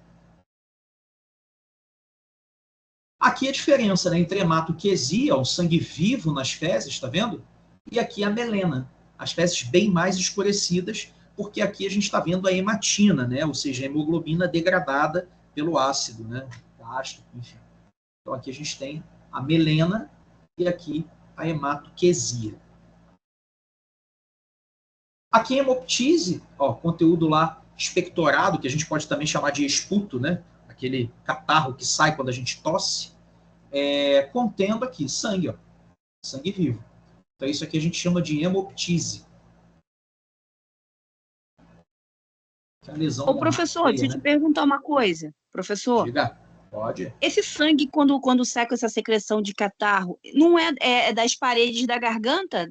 A: Aqui a diferença, né, entre hematoquesia, o sangue vivo nas fezes, tá vendo? E aqui a melena, as fezes bem mais escurecidas, porque aqui a gente está vendo a hematina, né, ou seja, a hemoglobina degradada pelo ácido, né, gástrico, enfim. Então aqui a gente tem a melena e aqui a hematoquesia. Aqui a hemoptise, ó, conteúdo lá expectorado, que a gente pode também chamar de esputo, né? Aquele catarro que sai quando a gente tosse, contendo aqui sangue, ó, sangue vivo. Então isso aqui a gente chama de hemoptise. A lesão
C: Ô, professor, deixa eu te perguntar uma coisa. Professor,
A: Diga, pode.
C: esse sangue, quando sai com essa secreção de catarro, não é das paredes da garganta?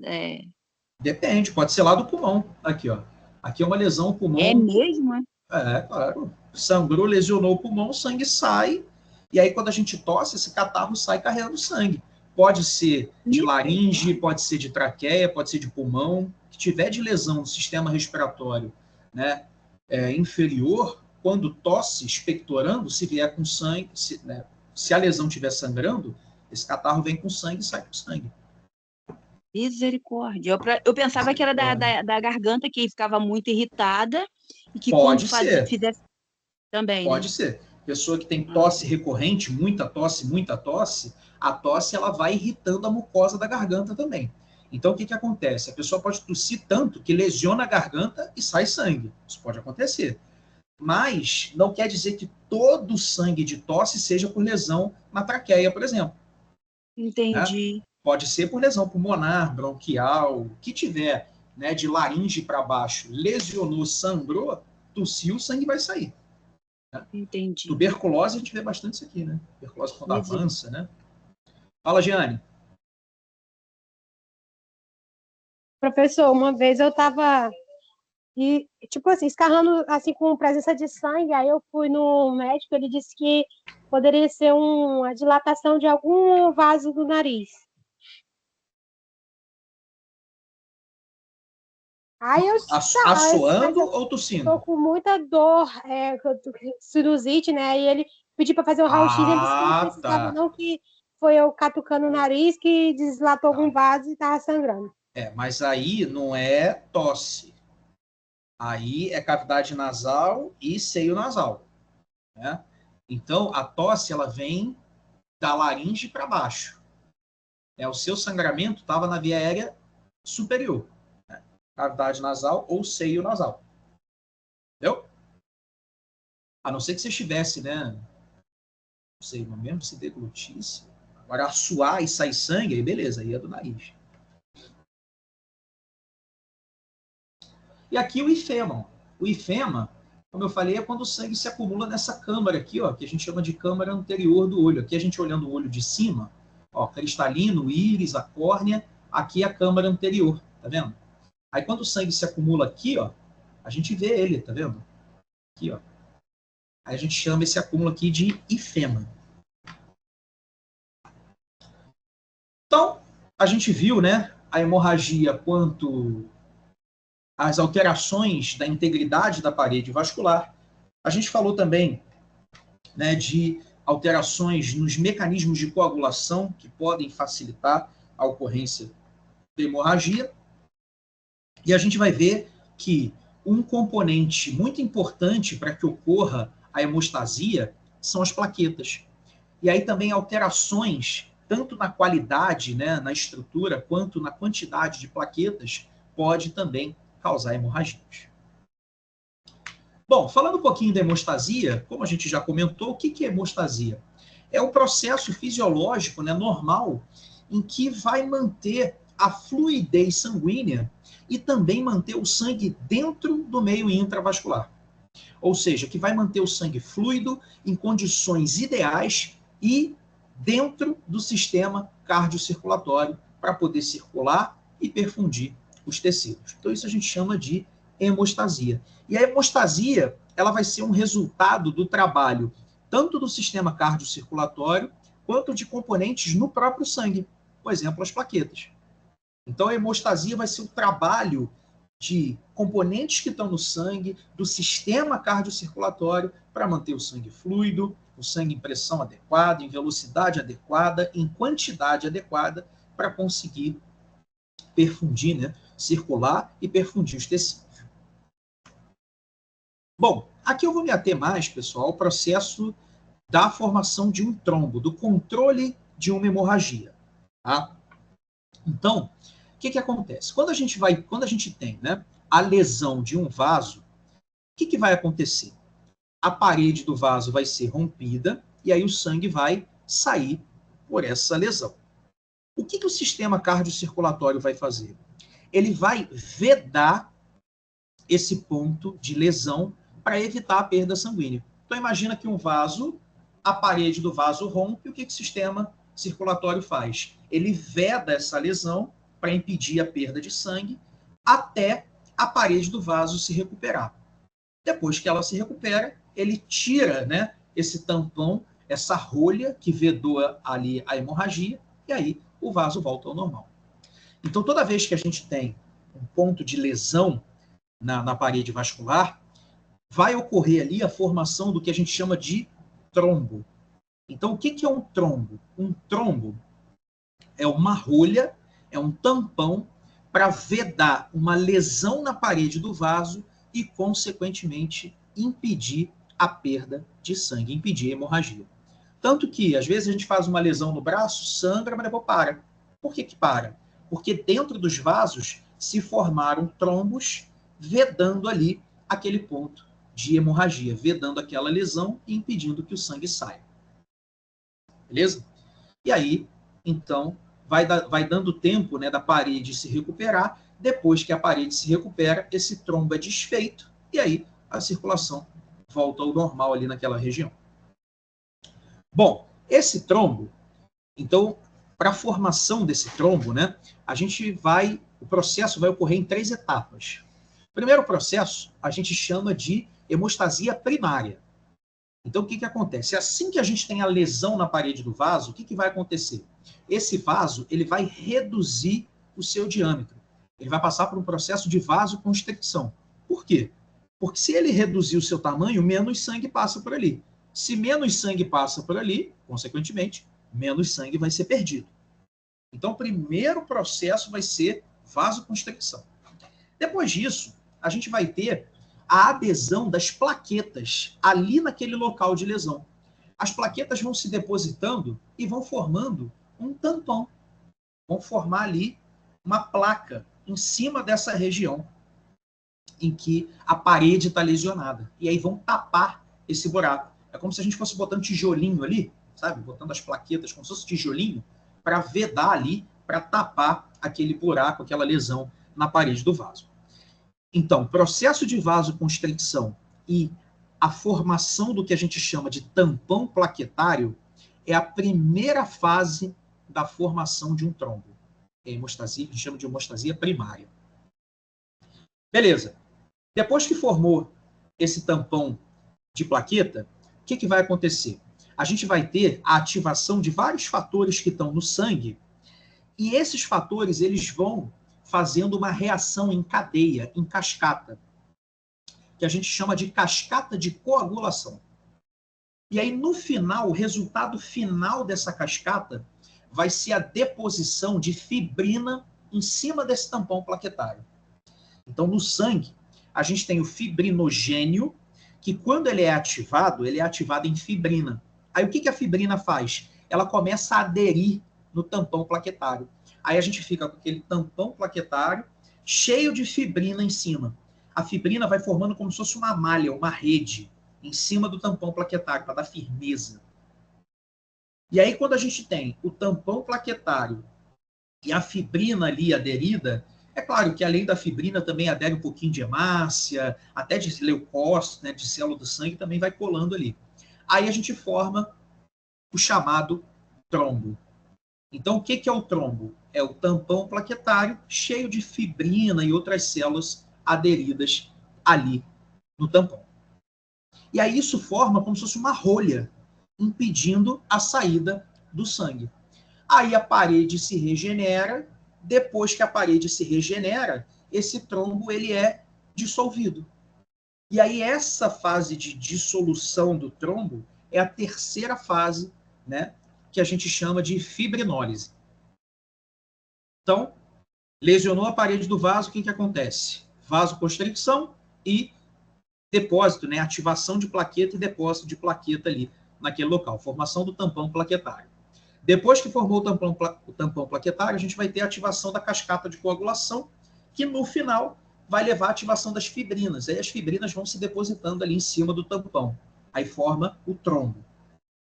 A: Depende, pode ser lá do pulmão. Aqui, ó. Aqui é uma lesão no pulmão.
C: É mesmo, é?
A: É, claro. Sangrou, lesionou o pulmão, o sangue sai. E aí, quando a gente tosse, esse catarro sai carregando sangue. Pode ser de laringe, pode ser de traqueia, pode ser de pulmão. Se tiver de lesão no sistema respiratório, né, inferior, quando tosse, expectorando, se vier com sangue, se a lesão estiver sangrando, esse catarro vem com sangue e sai com sangue.
C: Misericórdia. Eu pensava que era da garganta, que ficava muito irritada e que
A: Pode
C: quando
A: ser.
C: fizesse também,
A: Pode ser. Pessoa que tem tosse recorrente, muita tosse, a tosse ela vai irritando a mucosa da garganta também. Então, o que acontece? A pessoa pode tossir tanto que lesiona a garganta e sai sangue. Isso pode acontecer. Mas não quer dizer que todo sangue de tosse seja por lesão na traqueia, por exemplo.
C: Entendi.
A: Né? Pode ser por lesão pulmonar, bronquial, o que tiver, né, de laringe para baixo, lesionou, sangrou, tossiu, o sangue vai sair. Né?
C: Entendi.
A: Tuberculose, a gente vê bastante isso aqui, né? Tuberculose quando avança, né? Fala, Giane.
B: Professor, uma vez eu estava, tipo assim, escarrando assim, com presença de sangue, aí eu fui no médico, ele disse que poderia ser uma dilatação de algum vaso do nariz. Aí eu
A: assoando ou tossindo?
B: Estou com muita dor, sinusite, né? E ele pediu para fazer um raio-x, ele disse que não precisava, não, que foi eu catucando o nariz que deslatou algum vaso e estava sangrando.
A: Mas aí não é tosse. Aí é cavidade nasal e seio nasal. Né? Então, a tosse ela vem da laringe para baixo. O seu sangramento estava na via aérea superior. Né? Cavidade nasal ou seio nasal. Entendeu? A não ser que você estivesse, né? Não sei, mesmo se deglutisse. Agora, suar e sair sangue, aí beleza, aí é do nariz. E aqui o ifema. O ifema, como eu falei, é quando o sangue se acumula nessa câmara aqui, ó, que a gente chama de câmara anterior do olho. Aqui a gente olhando o olho de cima, ó, cristalino, o íris, a córnea, aqui é a câmara anterior, tá vendo? Aí quando o sangue se acumula aqui, ó, a gente vê ele, tá vendo? Aqui, ó. Aí a gente chama esse acúmulo aqui de ifema. Então, a gente viu, né, a hemorragia quanto as alterações da integridade da parede vascular. A gente falou também, né, de alterações nos mecanismos de coagulação que podem facilitar a ocorrência da hemorragia. E a gente vai ver que um componente muito importante para que ocorra a hemostasia são as plaquetas. E aí também alterações, tanto na qualidade, né, na estrutura, quanto na quantidade de plaquetas, pode também causar hemorragias. Bom, falando um pouquinho da hemostasia, como a gente já comentou, o que é hemostasia? É o processo fisiológico, né, normal, em que vai manter a fluidez sanguínea e também manter o sangue dentro do meio intravascular. Ou seja, que vai manter o sangue fluido em condições ideais e dentro do sistema cardiocirculatório para poder circular e perfundir os tecidos. Então isso a gente chama de hemostasia. E a hemostasia, ela vai ser um resultado do trabalho tanto do sistema cardiocirculatório quanto de componentes no próprio sangue, por exemplo, as plaquetas. Então a hemostasia vai ser o trabalho de componentes que estão no sangue, do sistema cardiocirculatório, para manter o sangue fluido, o sangue em pressão adequada, em velocidade adequada, em quantidade adequada, para conseguir perfundir, né? Circular e perfundir os tecidos. Bom, aqui eu vou me ater mais, pessoal, ao processo da formação de um trombo, do controle de uma hemorragia. Tá? Então, o que acontece? Quando a gente tem, né, a lesão de um vaso, o que vai acontecer? A parede do vaso vai ser rompida e aí o sangue vai sair por essa lesão. O que o sistema cardiocirculatório vai fazer? Ele vai vedar esse ponto de lesão para evitar a perda sanguínea. Então, imagina que um vaso, a parede do vaso rompe, o que o sistema circulatório faz? Ele veda essa lesão para impedir a perda de sangue até a parede do vaso se recuperar. Depois que ela se recupera, ele tira, né, esse tampão, essa rolha que vedou ali a hemorragia, e aí o vaso volta ao normal. Então, toda vez que a gente tem um ponto de lesão na parede vascular, vai ocorrer ali a formação do que a gente chama de trombo. Então, o que é um trombo? Um trombo é uma rolha, é um tampão para vedar uma lesão na parede do vaso e, consequentemente, impedir a perda de sangue, impedir a hemorragia. Tanto que, às vezes, a gente faz uma lesão no braço, sangra, mas depois para. Por que para? Porque dentro dos vasos se formaram trombos vedando ali aquele ponto de hemorragia, vedando aquela lesão e impedindo que o sangue saia. Beleza? E aí, então, vai dando tempo, né, da parede se recuperar. Depois que a parede se recupera, esse trombo é desfeito e aí a circulação volta ao normal ali naquela região. Bom, esse trombo, então, para a formação desse trombo, né, o processo vai ocorrer em 3 etapas. O primeiro processo a gente chama de hemostasia primária. Então, o que acontece? Assim que a gente tem a lesão na parede do vaso, o que vai acontecer? Esse vaso ele vai reduzir o seu diâmetro. Ele vai passar por um processo de vasoconstricção. Por quê? Porque se ele reduzir o seu tamanho, menos sangue passa por ali. Se menos sangue passa por ali, consequentemente, menos sangue vai ser perdido. Então, o primeiro processo vai ser vasoconstricção. Depois disso, a gente vai ter a adesão das plaquetas ali naquele local de lesão. As plaquetas vão se depositando e vão formando um tampão. Vão formar ali uma placa em cima dessa região em que a parede está lesionada. E aí vão tapar esse buraco. É como se a gente fosse botando tijolinho ali, sabe? Botando as plaquetas como se fosse tijolinho para vedar ali, para tapar aquele buraco, aquela lesão na parede do vaso. Então, processo de vasoconstricção e a formação do que a gente chama de tampão plaquetário é a primeira fase da formação de um trombo. É a hemostasia, a gente chama de hemostasia primária. Beleza. Depois que formou esse tampão de plaqueta, o que vai acontecer? A gente vai ter a ativação de vários fatores que estão no sangue, e esses fatores eles vão fazendo uma reação em cadeia, em cascata, que a gente chama de cascata de coagulação. E aí, no final, o resultado final dessa cascata vai ser a deposição de fibrina em cima desse tampão plaquetário. Então, no sangue, a gente tem o fibrinogênio, que quando ele é ativado em fibrina. Aí, o que a fibrina faz? Ela começa a aderir no tampão plaquetário. Aí a gente fica com aquele tampão plaquetário cheio de fibrina em cima. A fibrina vai formando como se fosse uma malha, uma rede, em cima do tampão plaquetário, para dar firmeza. E aí, quando a gente tem o tampão plaquetário e a fibrina ali aderida, é claro que além da fibrina também adere um pouquinho de hemácia, até de leucócitos, né, de célula do sangue também vai colando ali. Aí a gente forma o chamado trombo. Então, o que é o trombo? É o tampão plaquetário cheio de fibrina e outras células aderidas ali no tampão. E aí isso forma como se fosse uma rolha, impedindo a saída do sangue. Aí a parede se regenera. Depois que a parede se regenera, esse trombo ele é dissolvido. E aí essa fase de dissolução do trombo é a terceira fase, né, que a gente chama de fibrinólise. Então, lesionou a parede do vaso, o que acontece? Vasoconstricção e depósito, né, ativação de plaqueta e depósito de plaqueta ali naquele local, formação do tampão plaquetário. Depois que formou o tampão plaquetário, a gente vai ter a ativação da cascata de coagulação, que no final vai levar à ativação das fibrinas. Aí as fibrinas vão se depositando ali em cima do tampão. Aí forma o trombo.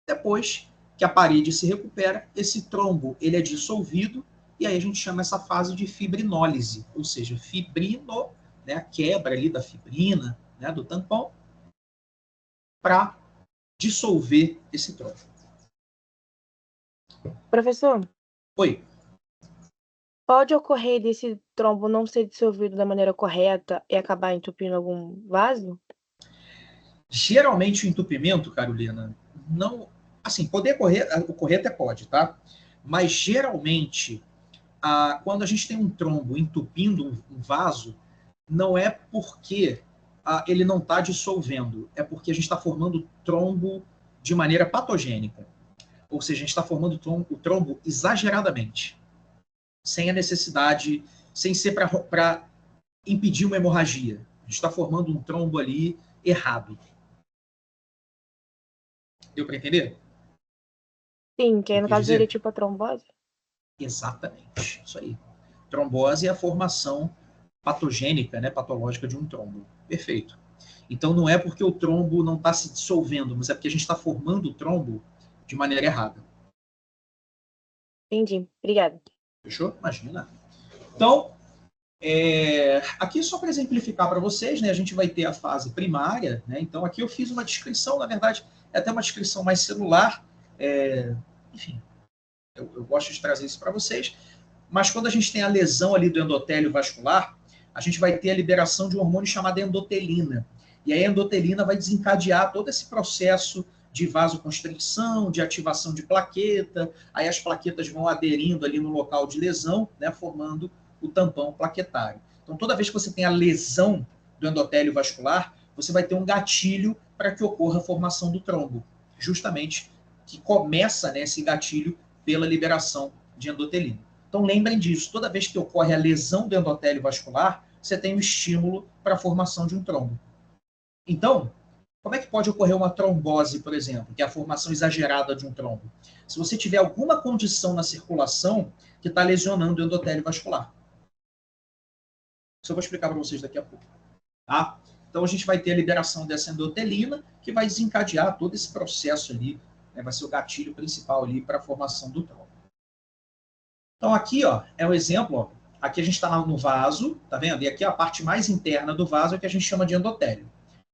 A: Depois que a parede se recupera, esse trombo ele é dissolvido, e aí a gente chama essa fase de fibrinólise, ou seja, fibrino, né, a quebra ali da fibrina, né, do tampão, para dissolver esse trombo.
E: Professor,
A: Oi.
E: pode ocorrer desse trombo não ser dissolvido da maneira correta e acabar entupindo algum vaso?
A: Geralmente o entupimento, Carolina, não... Assim, poder ocorrer até pode, tá? Mas geralmente, quando a gente tem um trombo entupindo um vaso, não é porque ele não está dissolvendo, é porque a gente está formando trombo de maneira patogênica. Ou seja, a gente está formando o trombo exageradamente, sem a necessidade, sem ser para impedir uma hemorragia. A gente está formando um trombo ali errado. Deu para entender?
E: Sim, que aí no caso seria tipo a trombose?
A: Exatamente, isso aí. Trombose é a formação patogênica, né, patológica de um trombo. Perfeito. Então não é porque o trombo não está se dissolvendo, mas é porque a gente está formando o trombo de maneira errada.
E: Entendi. Obrigada.
A: Fechou? Imagina. Então, aqui só para exemplificar para vocês, né, a gente vai ter a fase primária, né, então aqui eu fiz uma descrição, na verdade, é até uma descrição mais celular, enfim, eu gosto de trazer isso para vocês, mas quando a gente tem a lesão ali do endotélio vascular, a gente vai ter a liberação de um hormônio chamado endotelina, e a endotelina vai desencadear todo esse processo de vasoconstricção, de ativação de plaqueta, aí as plaquetas vão aderindo ali no local de lesão, né, formando o tampão plaquetário. Então, toda vez que você tem a lesão do endotélio vascular, você vai ter um gatilho para que ocorra a formação do trombo, justamente que começa, né, esse gatilho pela liberação de endotelina. Então, lembrem disso, toda vez que ocorre a lesão do endotélio vascular, você tem um estímulo para a formação de um trombo. Então, como é que pode ocorrer uma trombose, por exemplo, que é a formação exagerada de um trombo? Se você tiver alguma condição na circulação que está lesionando o endotélio vascular. Isso eu vou explicar para vocês daqui a pouco. Tá? Então, a gente vai ter a liberação dessa endotelina, que vai desencadear todo esse processo ali, né, vai ser o gatilho principal ali para a formação do trombo. Então, aqui ó, é um exemplo. Ó, aqui a gente está no vaso, tá vendo? E aqui a parte mais interna do vaso é que a gente chama de endotélio.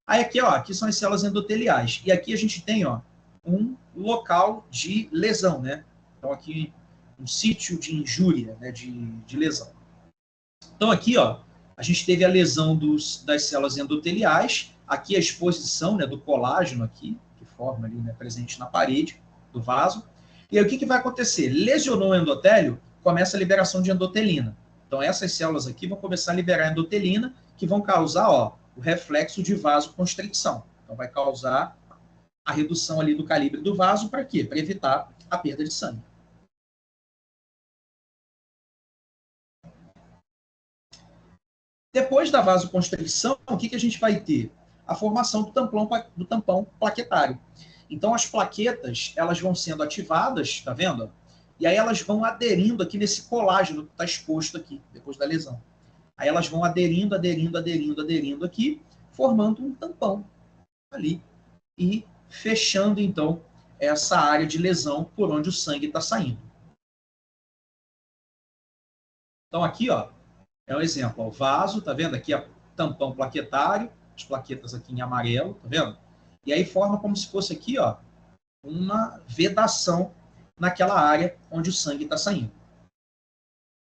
A: Aí aqui, ó, aqui são as células endoteliais. E aqui a gente tem, ó, um local de lesão, né? Então aqui um sítio de injúria, né, de lesão. Então aqui, ó, a gente teve a lesão das células endoteliais. Aqui a exposição, né, do colágeno aqui, que forma ali, né, presente na parede do vaso. E aí o que vai acontecer? Lesionou o endotélio, começa a liberação de endotelina. Então essas células aqui vão começar a liberar endotelina, que vão causar, ó, o reflexo de vasoconstricção. Então, vai causar a redução ali do calibre do vaso, para quê? Para evitar a perda de sangue. Depois da vasoconstricção, o que a gente vai ter? A formação do tampão plaquetário. Então, as plaquetas, elas vão sendo ativadas, tá vendo? E aí elas vão aderindo aqui nesse colágeno que está exposto aqui, depois da lesão. Aí elas vão aderindo aqui, formando um tampão ali e fechando, então, essa área de lesão por onde o sangue está saindo. Então, aqui, ó, é um exemplo. Ó, o vaso, tá vendo? Aqui é o tampão plaquetário, as plaquetas aqui em amarelo, tá vendo? E aí forma como se fosse aqui, ó, uma vedação naquela área onde o sangue está saindo.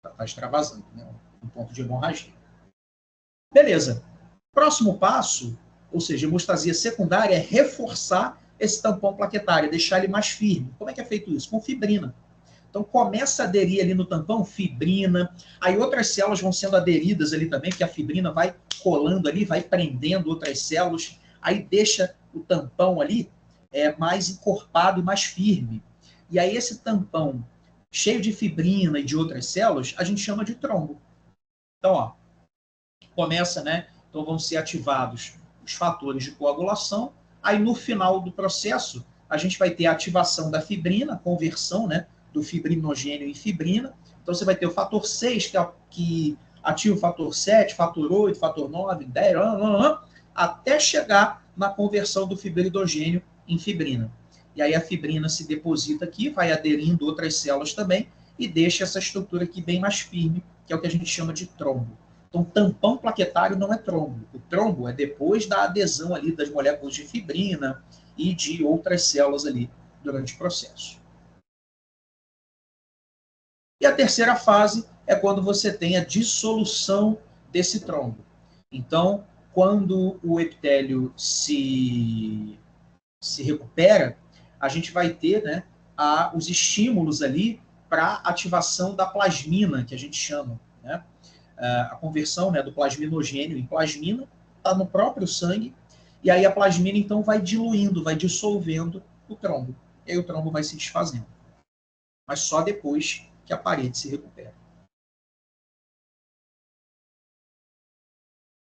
A: Está extravasando, né? Um ponto de hemorragia. Beleza. Próximo passo, ou seja, hemostasia secundária, é reforçar esse tampão plaquetário, deixar ele mais firme. Como é que é feito isso? Com fibrina. Então começa a aderir ali no tampão fibrina, aí outras células vão sendo aderidas ali também, porque a fibrina vai colando ali, vai prendendo outras células, aí deixa o tampão ali mais encorpado e mais firme. E aí esse tampão cheio de fibrina e de outras células, a gente chama de trombo. Então, ó, começa, né? Então vão ser ativados os fatores de coagulação. Aí no final do processo, a gente vai ter a ativação da fibrina, a conversão, né, do fibrinogênio em fibrina. Então você vai ter o fator 6, que ativa o fator 7, fator 8, fator 9, 10, até chegar na conversão do fibrinogênio em fibrina. E aí a fibrina se deposita aqui, vai aderindo outras células também, e deixa essa estrutura aqui bem mais firme, que é o que a gente chama de trombo. Então, tampão plaquetário não é trombo. O trombo é depois da adesão ali das moléculas de fibrina e de outras células ali durante o processo. E a terceira fase é quando você tem a dissolução desse trombo. Então, quando o epitélio se recupera, a gente vai ter, né, os estímulos ali para ativação da plasmina, que a gente chama, né? A conversão, né, do plasminogênio em plasmina está no próprio sangue, e aí a plasmina então vai diluindo, vai dissolvendo o trombo, e aí o trombo vai se desfazendo. Mas só depois que a parede se recupera.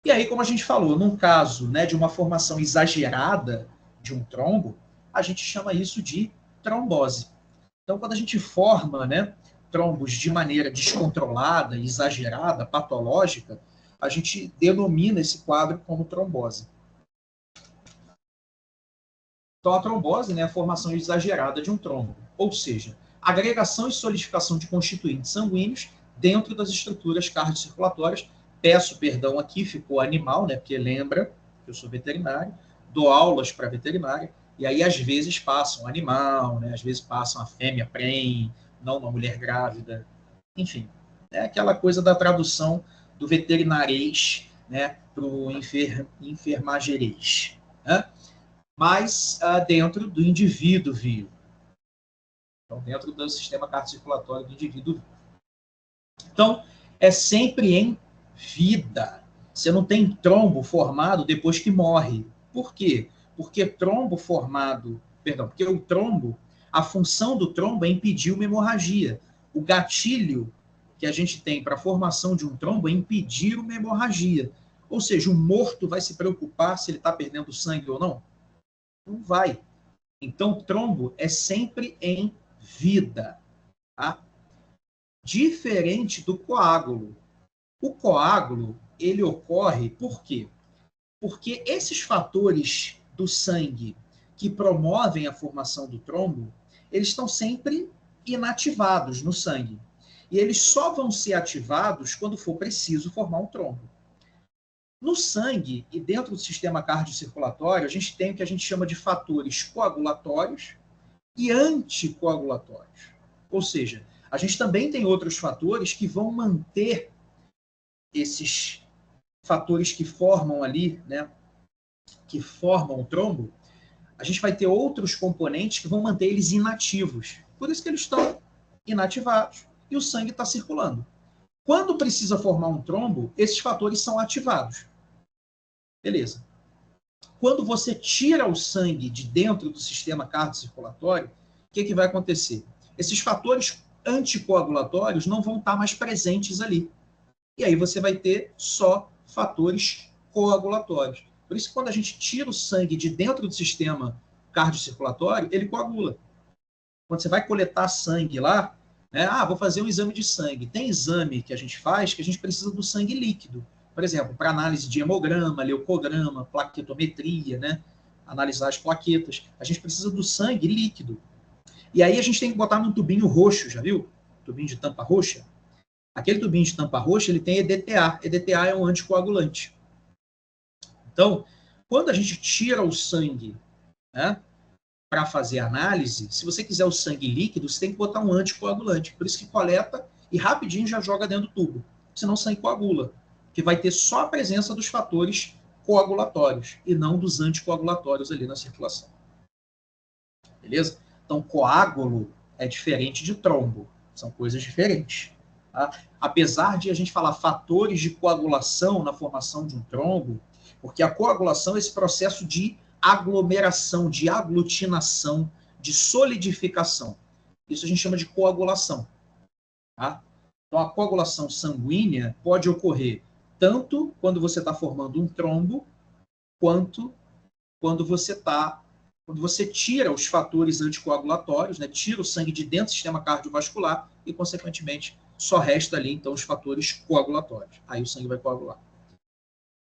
A: E aí, como a gente falou, num caso, né, de uma formação exagerada de um trombo, a gente chama isso de trombose. Então, quando a gente forma, né, trombos de maneira descontrolada, exagerada, patológica, a gente denomina esse quadro como trombose. Então, a trombose, né, é a formação exagerada de um trombo, ou seja, agregação e solidificação de constituintes sanguíneos dentro das estruturas cardiocirculatórias. Peço perdão aqui, ficou animal, né, porque lembra que eu sou veterinário, dou aulas para veterinária, e aí às vezes passam animal, né, às vezes passam a fêmea prenhe, não uma mulher grávida, enfim. É aquela coisa da tradução do veterinarês, né, para o enfermagerês, né? Mas dentro do indivíduo vivo. Então, dentro do sistema cardiocirculatório do indivíduo vivo. Então, é sempre em vida. Você não tem trombo formado depois que morre. Por quê? Porque porque o trombo, a função do trombo é impedir uma hemorragia. O gatilho que a gente tem para a formação de um trombo é impedir uma hemorragia. Ou seja, o morto vai se preocupar se ele está perdendo sangue ou não? Não vai. Então, trombo é sempre em vida. Tá? Diferente do coágulo. O coágulo, ele ocorre por quê? Porque esses fatores do sangue que promovem a formação do trombo, eles estão sempre inativados no sangue. E eles só vão ser ativados quando for preciso formar um trombo. No sangue e dentro do sistema cardiocirculatório, a gente tem o que a gente chama de fatores coagulatórios e anticoagulatórios. Ou seja, a gente também tem outros fatores que vão manter esses fatores que formam ali, né, que formam o trombo, a gente vai ter outros componentes que vão manter eles inativos. Por isso que eles estão inativados e o sangue está circulando. Quando precisa formar um trombo, esses fatores são ativados. Beleza. Quando você tira o sangue de dentro do sistema cardiocirculatório, o que vai acontecer? Esses fatores anticoagulatórios não vão estar mais presentes ali. E aí você vai ter só fatores coagulatórios. Por isso que quando a gente tira o sangue de dentro do sistema cardiocirculatório, ele coagula. Quando você vai coletar sangue lá, né, vou fazer um exame de sangue. Tem exame que a gente faz que a gente precisa do sangue líquido. Por exemplo, para análise de hemograma, leucograma, plaquetometria, né, analisar as plaquetas. A gente precisa do sangue líquido. E aí a gente tem que botar num tubinho roxo, já viu? Tubinho de tampa roxa. Aquele tubinho de tampa roxa, ele tem EDTA. EDTA é um anticoagulante. Então, quando a gente tira o sangue, né, para fazer análise, se você quiser o sangue líquido, você tem que botar um anticoagulante. Por isso que coleta e rapidinho já joga dentro do tubo. Senão o sangue coagula. Que vai ter só a presença dos fatores coagulatórios e não dos anticoagulatórios ali na circulação. Beleza? Então, coágulo é diferente de trombo. São coisas diferentes. Tá? Apesar de a gente falar fatores de coagulação na formação de um trombo, porque a coagulação é esse processo de aglomeração, de aglutinação, de solidificação. Isso a gente chama de coagulação. Tá? Então, a coagulação sanguínea pode ocorrer tanto quando você está formando um trombo, quanto quando você tira os fatores anticoagulatórios, né, tira o sangue de dentro do sistema cardiovascular e, consequentemente, só resta ali, então, os fatores coagulatórios. Aí o sangue vai coagular.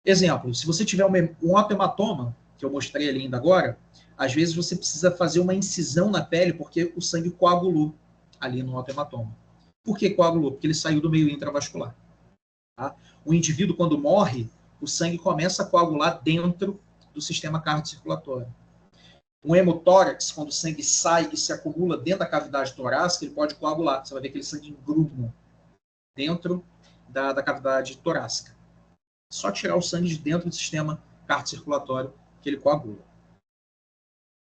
A: Exemplo, se você tiver um autohematoma, que eu mostrei ali ainda agora, às vezes você precisa fazer uma incisão na pele porque o sangue coagulou ali no autohematoma. Por que coagulou? Porque ele saiu do meio intravascular. Tá? O indivíduo, quando morre, o sangue começa a coagular dentro do sistema cardiocirculatório. Um hemotórax, quando o sangue sai e se acumula dentro da cavidade torácica, ele pode coagular. Você vai ver aquele sangue em grumo dentro da cavidade torácica. Só tirar o sangue de dentro do sistema cardiocirculatório que ele coagula.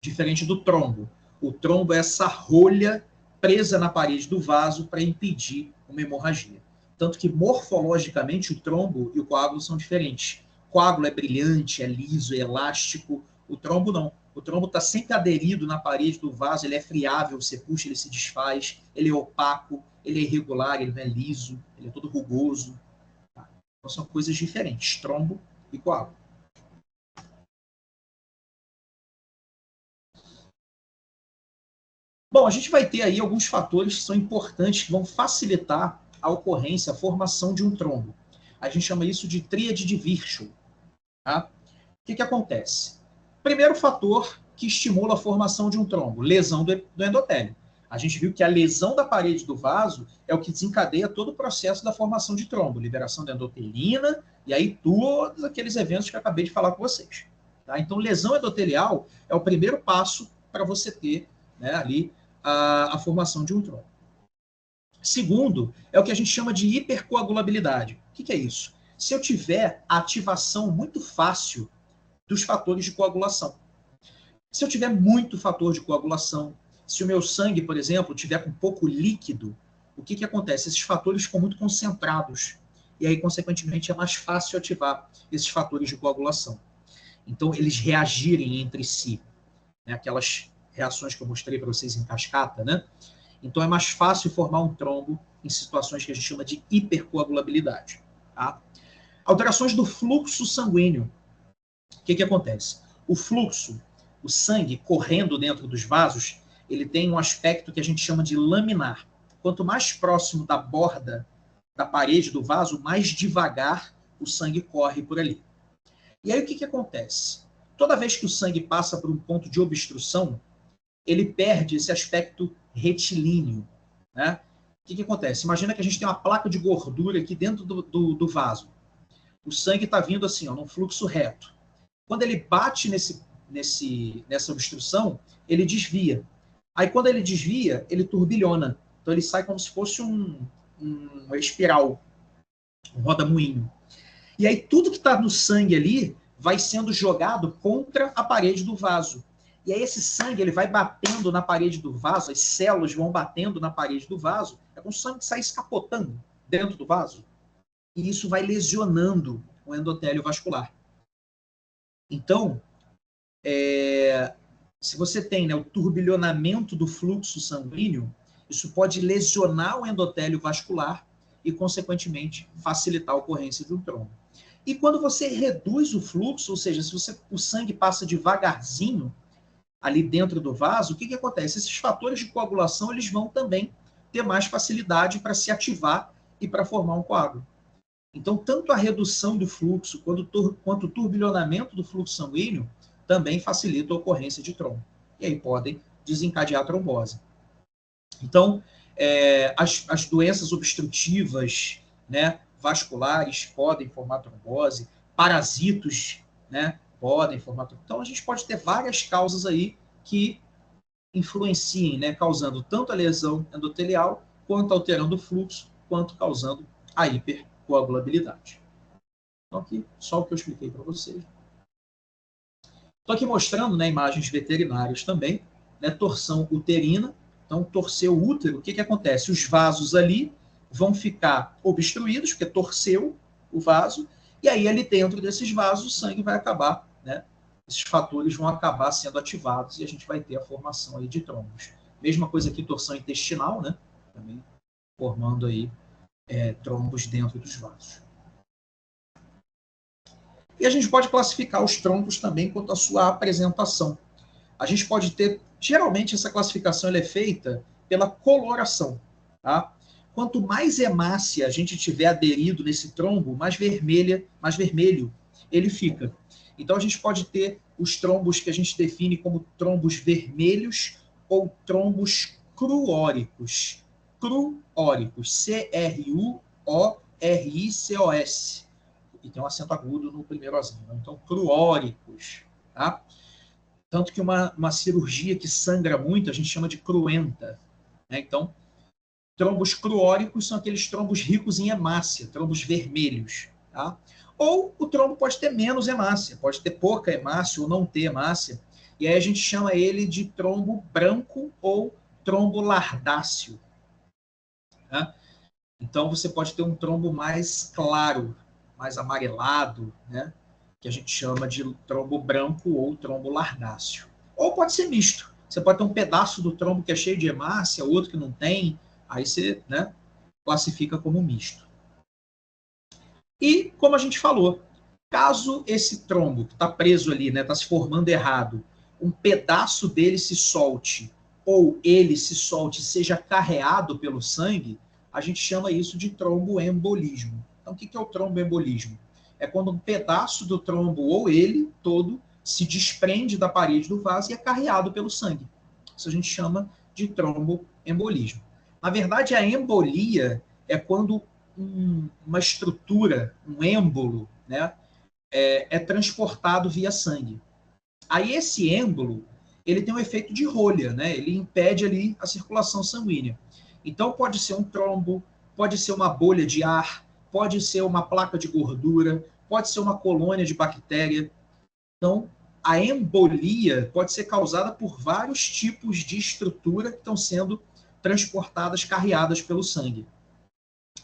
A: Diferente do trombo. O trombo é essa rolha presa na parede do vaso para impedir uma hemorragia. Tanto que morfologicamente o trombo e o coágulo são diferentes. O coágulo é brilhante, é liso, é elástico. O trombo não. O trombo está sempre aderido na parede do vaso, ele é friável, você puxa, ele se desfaz, ele é opaco, ele é irregular, ele não é liso, ele é todo rugoso. Tá? Então são coisas diferentes, trombo e coágulo. Bom, a gente vai ter aí alguns fatores que são importantes, que vão facilitar a ocorrência, a formação de um trombo. A gente chama isso de tríade de Virchow. Tá? O que acontece? Primeiro fator que estimula a formação de um trombo, lesão do endotélio. A gente viu que a lesão da parede do vaso é o que desencadeia todo o processo da formação de trombo, liberação da endotelina e aí todos aqueles eventos que eu acabei de falar com vocês. Tá? Então, lesão endotelial é o primeiro passo para você ter, né, ali a formação de um trombo. Segundo, é o que a gente chama de hipercoagulabilidade. O que é isso? Se eu tiver a ativação muito fácil dos fatores de coagulação. Se eu tiver muito fator de coagulação, se o meu sangue, por exemplo, tiver com pouco líquido, o que acontece? Esses fatores ficam muito concentrados. E aí, consequentemente, é mais fácil ativar esses fatores de coagulação. Então, eles reagirem entre si. Né? Aquelas reações que eu mostrei para vocês em cascata, né? Então, é mais fácil formar um trombo em situações que a gente chama de hipercoagulabilidade. Tá? Alterações do fluxo sanguíneo. O que acontece? O fluxo, o sangue correndo dentro dos vasos, ele tem um aspecto que a gente chama de laminar. Quanto mais próximo da borda da parede do vaso, mais devagar o sangue corre por ali. E aí o que acontece? Toda vez que o sangue passa por um ponto de obstrução, ele perde esse aspecto retilíneo. Né? O que acontece? Imagina que a gente tem uma placa de gordura aqui dentro do vaso. O sangue está vindo assim, ó, num fluxo reto. Quando ele bate nessa obstrução, ele desvia. Aí, quando ele desvia, ele turbilhona. Então, ele sai como se fosse uma espiral, um roda-moinho. E aí, tudo que está no sangue ali vai sendo jogado contra a parede do vaso. E aí, esse sangue ele vai batendo na parede do vaso, as células vão batendo na parede do vaso. É como se o sangue saísse capotando dentro do vaso. E isso vai lesionando o endotélio vascular. Então, se você tem, né, o turbilhonamento do fluxo sanguíneo, isso pode lesionar o endotélio vascular e, consequentemente, facilitar a ocorrência de um trombo. E quando você reduz o fluxo, ou seja, se o sangue passa devagarzinho ali dentro do vaso, o que acontece? Esses fatores de coagulação eles vão também ter mais facilidade para se ativar e para formar um coágulo. Então, tanto a redução do fluxo quanto o turbilhonamento do fluxo sanguíneo também facilita a ocorrência de trombo. E aí podem desencadear a trombose. Então, as doenças obstrutivas, né, vasculares podem formar trombose, parasitos, né, podem formar trombose. Então, a gente pode ter várias causas aí que influenciem, né, causando tanto a lesão endotelial, quanto alterando o fluxo, quanto causando a hipercoagulabilidade. Então, aqui, só o que eu expliquei para vocês. Estou aqui mostrando, né, imagens veterinárias também, né, torção uterina. Então, torcer o útero, o que acontece? Os vasos ali vão ficar obstruídos, porque torceu o vaso, e aí ali dentro desses vasos o sangue vai acabar, né, esses fatores vão acabar sendo ativados e a gente vai ter a formação aí de trombos. Mesma coisa aqui, torção intestinal, né, também formando aí trombos dentro dos vasos. E a gente pode classificar os trombos também quanto à sua apresentação. A gente pode ter, geralmente essa classificação ela é feita pela coloração. Tá? Quanto mais hemácia a gente tiver aderido nesse trombo, mais vermelho ele fica. Então a gente pode ter os trombos que a gente define como trombos vermelhos ou trombos cruóricos. Cruóricos, C-R-U-O C-R-I-C-O-S. E tem um acento agudo no primeiro Ozinho. Então, cruóricos. Tá? Tanto que uma cirurgia que sangra muito, a gente chama de cruenta. Né? Então, trombos cruóricos são aqueles trombos ricos em hemácia, trombos vermelhos. Tá? Ou o trombo pode ter menos hemácia, pode ter pouca hemácia ou não ter hemácia. E aí a gente chama ele de trombo branco ou trombo lardáceo. Tá? Então, você pode ter um trombo mais claro, mais amarelado, né? Que a gente chama de trombo branco ou trombo lardáceo. Ou pode ser misto. Você pode ter um pedaço do trombo que é cheio de hemácia, outro que não tem, aí você, né, classifica como misto. E, como a gente falou, caso esse trombo que está preso ali, né, está se formando errado, um pedaço dele se solte, ou ele se solte e seja carreado pelo sangue, a gente chama isso de tromboembolismo. Então, o que é o tromboembolismo? É quando um pedaço do trombo, ou ele todo, se desprende da parede do vaso e é carreado pelo sangue. Isso a gente chama de tromboembolismo. Na verdade, a embolia é quando uma estrutura, um êmbolo, né, é transportado via sangue. Aí esse êmbolo, ele tem um efeito de rolha, né? Ele impede ali a circulação sanguínea. Então pode ser um trombo, pode ser uma bolha de ar, pode ser uma placa de gordura, pode ser uma colônia de bactéria. Então, a embolia pode ser causada por vários tipos de estrutura que estão sendo transportadas, carreadas pelo sangue.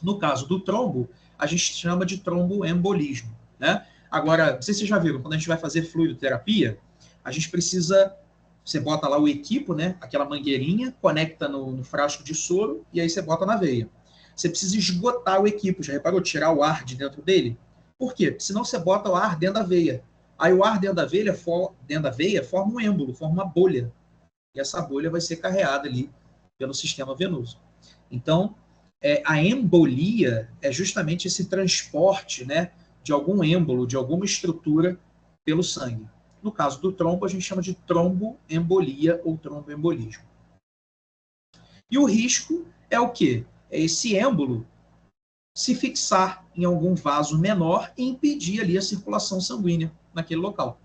A: No caso do trombo, a gente chama de tromboembolismo, né? Agora, não sei se vocês já viram, quando a gente vai fazer fluidoterapia, a gente precisa, você bota lá o equipo, né? Aquela mangueirinha, conecta no frasco de soro e aí você bota na veia. Você precisa esgotar o equipo, já reparou? Tirar o ar de dentro dele? Por quê? Senão você bota o ar dentro da veia. Aí o ar dentro da veia forma um êmbolo, forma uma bolha. E essa bolha vai ser carreada ali pelo sistema venoso. Então, a embolia é justamente esse transporte, né, de algum êmbolo, de alguma estrutura pelo sangue. No caso do trombo, a gente chama de tromboembolia ou tromboembolismo. E o risco é o quê? É esse êmbolo se fixar em algum vaso menor e impedir ali a circulação sanguínea naquele local.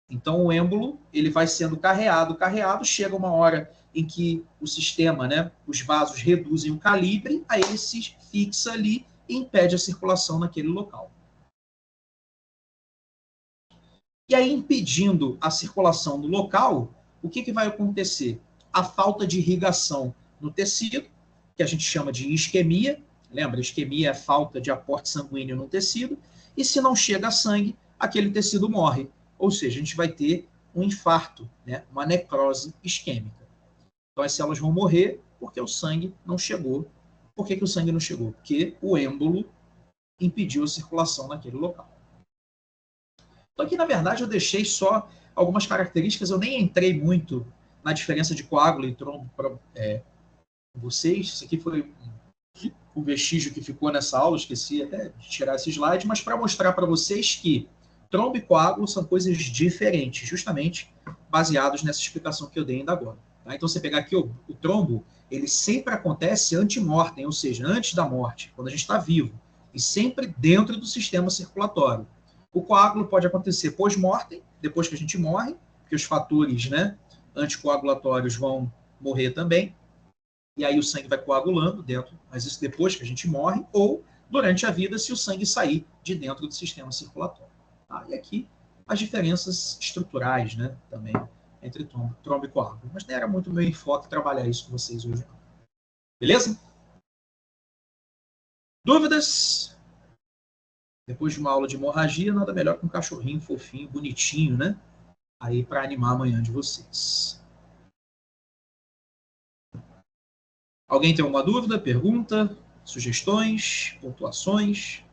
A: Então o êmbolo ele vai sendo carreado, chega uma hora em que o sistema, né, os vasos reduzem o calibre, aí ele se fixa ali e impede a circulação naquele local. E aí, impedindo a circulação no local, o que vai acontecer? A falta de irrigação no tecido, que a gente chama de isquemia, lembra, isquemia é a falta de aporte sanguíneo no tecido, e se não chega sangue, aquele tecido morre. Ou seja, a gente vai ter um infarto, né? Uma necrose isquêmica. Então as células vão morrer porque o sangue não chegou. Por que o sangue não chegou? Porque o êmbolo impediu a circulação naquele local. Então aqui, na verdade, eu deixei só algumas características, eu nem entrei muito na diferença de coágulo e trombo para vocês. Isso aqui foi o vestígio que ficou nessa aula, esqueci até de tirar esse slide, mas para mostrar para vocês que trombo e coágulo são coisas diferentes, justamente baseados nessa explicação que eu dei ainda agora. Tá? Então, você pegar aqui o trombo, ele sempre acontece ante-mortem, ou seja, antes da morte, quando a gente está vivo, e sempre dentro do sistema circulatório. O coágulo pode acontecer pós-mortem, depois que a gente morre, porque os fatores, né, anticoagulatórios vão morrer também, e aí o sangue vai coagulando dentro, mas isso depois que a gente morre, ou durante a vida, se o sangue sair de dentro do sistema circulatório. Tá? E aqui as diferenças estruturais, né, também, entre trombo e coágulo. Mas não era muito meu enfoque trabalhar isso com vocês hoje. Beleza? Dúvidas? Depois de uma aula de hemorragia, nada melhor que um cachorrinho fofinho, bonitinho, né? Aí para animar a manhã de vocês. Alguém tem alguma dúvida, pergunta, sugestões, pontuações?